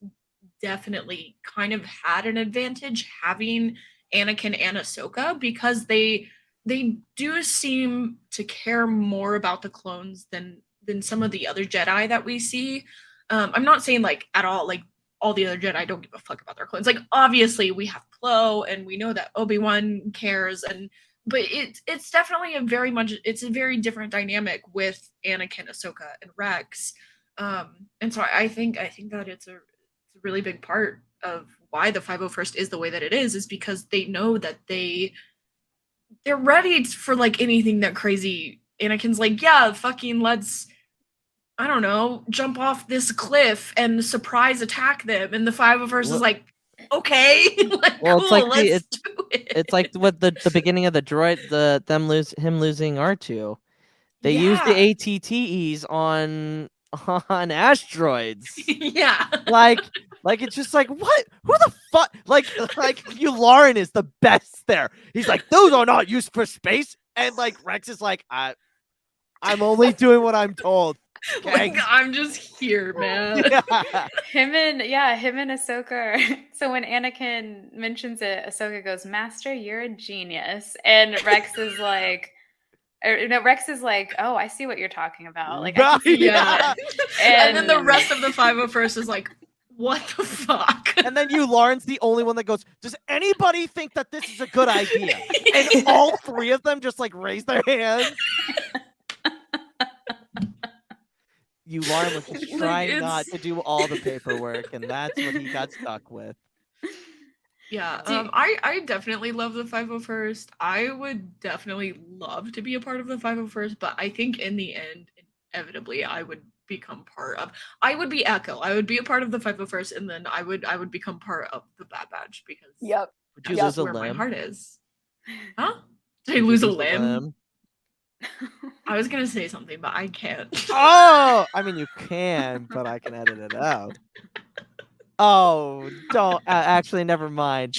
definitely kind of had an advantage having Anakin and Ahsoka, because they do seem to care more about the clones than some of the other Jedi that we see. I'm not saying like at all like all the other Jedi don't give a fuck about their clones. Like obviously we have Plo and we know that Obi-Wan cares, and but it's definitely a very different dynamic with Anakin, Ahsoka, and Rex. And so I think that it's a really big part of why the 501st is the way that it is because they know that they're ready for like anything that crazy. Anakin's like, yeah, fucking let's, I don't know, jump off this cliff and surprise attack them. And the 501st is like, okay, like, well, cool, it's like let's do it. It's like with the beginning of the droid, him losing R2. They use the ATTEs on asteroids. Yeah. Like it's just like, what? Who the fuck? Like Lauren is the best there. He's like, those are not used for space. And like Rex is like, I'm only doing what I'm told. Like, I'm just here, man. Yeah. Him and Ahsoka. So when Anakin mentions it, Ahsoka goes, "Master, you're a genius," and Rex is like, "Oh, I see what you're talking about." Like, I can see yeah. that. And then the rest of the 501st is like, what the fuck? And then Lauren's the only one that goes, does anybody think that this is a good idea? And all three of them just like raise their hands. Lauren was just trying not to do all the paperwork, and that's what he got stuck with. Yeah, I definitely love the 501st. I would definitely love to be a part of the 501st, but I think in the end, inevitably, I would become part of. I would be Echo. I would be a part of the 501st, and then I would become part of the Bad Batch because Would you that's lose where a limb? my heart is. Huh? Did I lose a limb? I was gonna say something, but I can't. Oh, I mean you can, but I can edit it out. Oh, don't. Actually, never mind.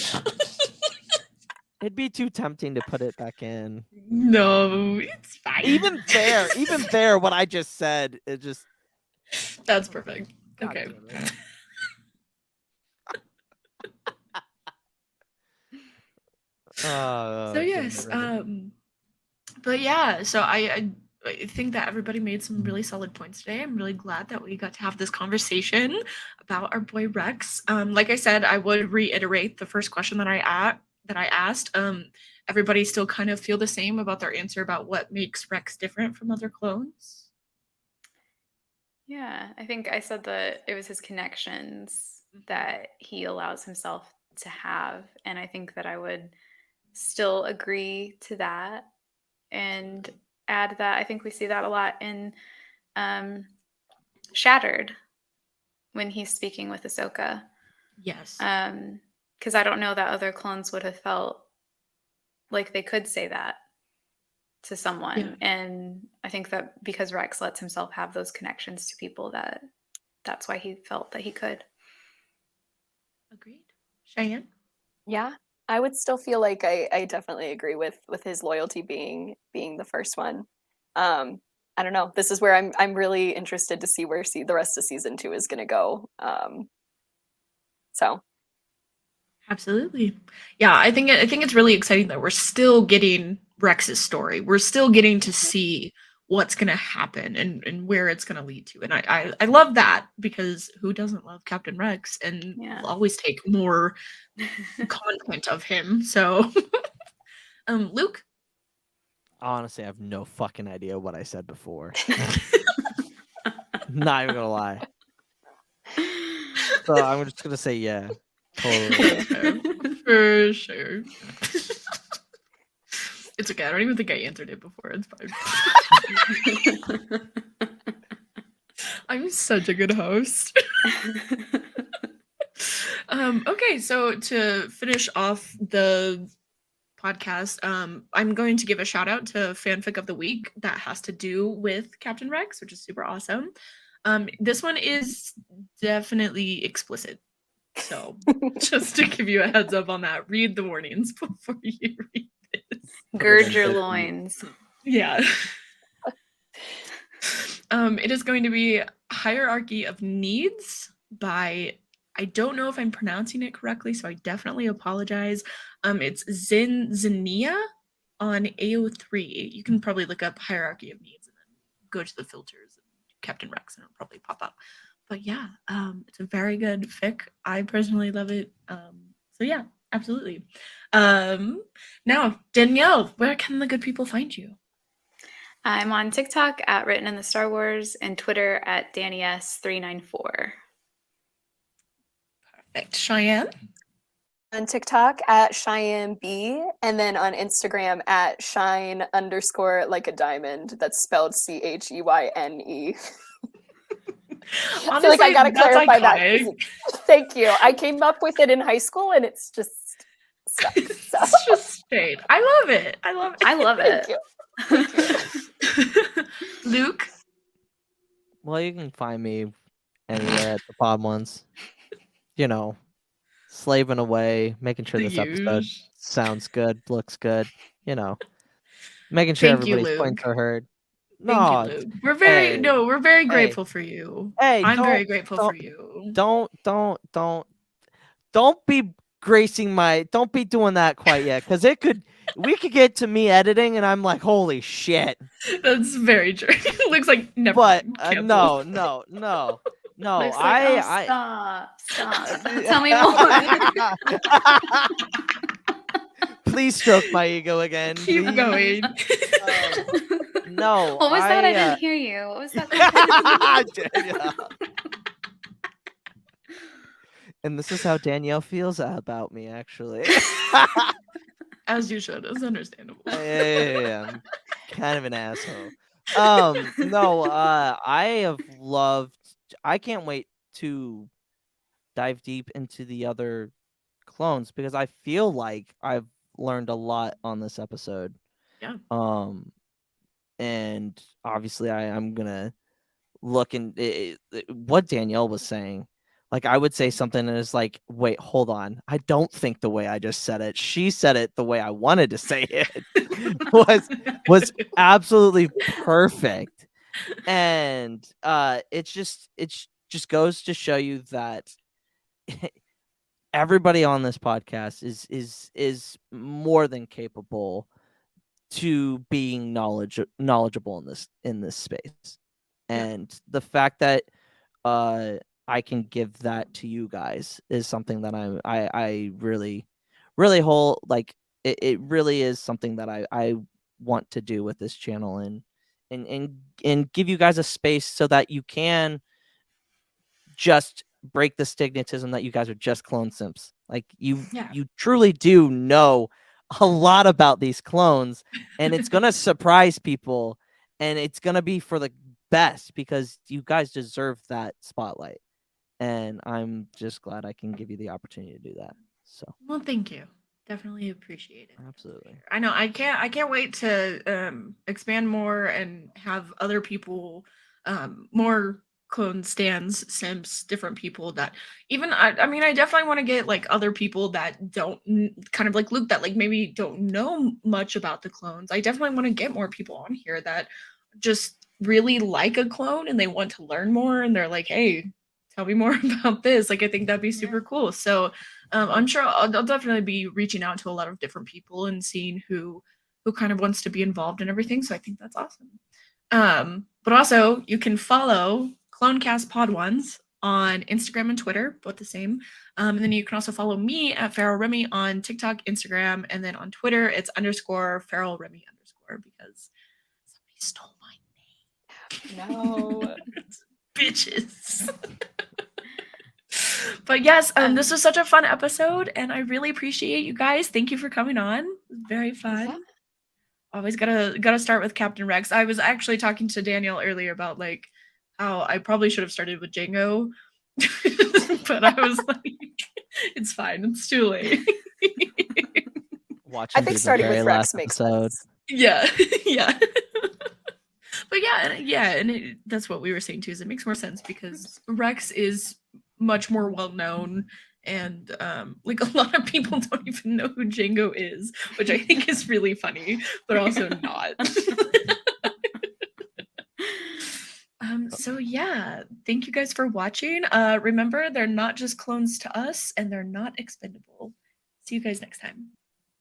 It'd be too tempting to put it back in. No, it's fine. Even there, what I just said, it just. That's perfect. God Okay. So yes, but yeah, so I think that everybody made some really solid points today. I'm really glad that we got to have this conversation about our boy Rex. Like I said, I would reiterate the first question that I asked. Everybody still kind of feel the same about their answer about what makes Rex different from other clones? Yeah, I think I said that it was his connections that he allows himself to have, and I think that I would still agree to that and add that I think we see that a lot in Shattered when he's speaking with Ahsoka. Yes. Because I don't know that other clones would have felt like they could say that to someone. Yeah. And I think that because Rex lets himself have those connections to people, that's why he felt that he could. Agreed. Cheyenne? Yeah, I would still feel like I definitely agree with his loyalty being the first one. I don't know. This is where I'm really interested to see where the rest of season 2 is going to go. So Absolutely. Yeah, I think it's really exciting that we're still getting Rex's story. We're still getting to see what's going to happen and where it's going to lead to. And I love that because who doesn't love Captain Rex? And we'll always take more content of him. So, Luke? Honestly, I have no fucking idea what I said before. Not even gonna lie. So I'm just gonna say yeah. Totally. For sure. It's okay. I don't even think I answered it before. It's fine. I'm such a good host. Okay, so to finish off the podcast, I'm going to give a shout out to Fanfic of the Week that has to do with Captain Rex, which is super awesome. This one is definitely explicit. So just to give you a heads up on that, read the warnings before you read this. Gird your loins. Yeah. It is going to be Hierarchy of Needs by, I don't know if I'm pronouncing it correctly, so I definitely apologize. It's Zinnia on AO3. You can probably look up Hierarchy of Needs and then go to the filters and Captain Rex and it'll probably pop up. But yeah, it's a very good fic. I personally love it. So yeah, absolutely. Now, Danielle, where can the good people find you? I'm on TikTok at Written in the Star Wars and Twitter at DannyS394. Perfect. Cheyenne? On TikTok at Cheyenne B, and then on Instagram at shine _ like a diamond. That's spelled CHEYNE. I feel like I gotta clarify iconic. that. Thank you. I came up with it in high school, and it's just stuck. So. It's just straight. I love it. I love it. I love it. Thank you. Luke? Well, you can find me anywhere at the pod ones. You know, slaving away, making sure The this episode huge. sounds good, looks good. You know, making sure Thank you, everybody's Luke. points are heard. Thank No, you, Luke. We're very hey, we're very hey, grateful for you. hey, I'm very don't- grateful don't- for you. Don't be gracing my. Don't be doing that quite yet, because we could get to me editing, and I'm like, holy shit. That's very true. Looks like never. But mind. no. Looks like, I stop. Tell me more. Please stroke my ego again. Keep please. going. No. What was that? I didn't hear you. What was that? Danielle. And this is how Danielle feels about me, actually. As you should. It's understandable. Yeah, I'm kind of an asshole. No, I have loved. I can't wait to dive deep into the other clones because I feel like I've learned a lot on this episode. Yeah. And obviously I'm gonna look in what Danielle was saying. Like I would say something and it's like, wait, hold on. I don't think the way I just said it. She said it the way I wanted to say it. was absolutely perfect. And it just goes to show you that everybody on this podcast is more than capable to being knowledgeable in this space. And the fact that I can give that to you guys is something that I really hold, like it really is something that I want to do with this channel and give you guys a space so that you can just break the stigmatism that you guys are just clone simps. Like you truly do know a lot about these clones, and it's gonna surprise people, and it's gonna be for the best because you guys deserve that spotlight. And I'm just glad I can give you the opportunity to do that. So Well, thank you. Definitely appreciate it. absolutely. I know I can't wait to expand more and have other people, more clone stands, simps, different people that even I mean I definitely want to get like other people that don't kind of like Luke that like maybe don't know much about the clones. I definitely want to get more people on here that just really like a clone and they want to learn more and they're like, hey, tell me more about this. Like I think that'd be super cool. So I'm sure I'll definitely be reaching out to a lot of different people and seeing who kind of wants to be involved in everything. So I think that's awesome. But also you can follow Clonecast Pod Ones on Instagram and Twitter, both the same. And then you can also follow me at Feral Remy on TikTok, Instagram, and then on Twitter it's _ Feral Remy _ because somebody stole my name. No. Bitches. But yes, this was such a fun episode and I really appreciate you guys. Thank you for coming on. It was very fun. Yeah. Always gotta start with Captain Rex. I was actually talking to Danielle earlier about like how I probably should have started with Django. But I was like, it's fine, it's too late. Watching I think starting with Rex makes sense. Yeah. But and that's what we were saying too. Is it makes more sense because Rex is much more well known, and like a lot of people don't even know who Django is, which I think is really funny, but also not. So yeah, thank you guys for watching. Remember, they're not just clones to us, and they're not expendable. See you guys next time.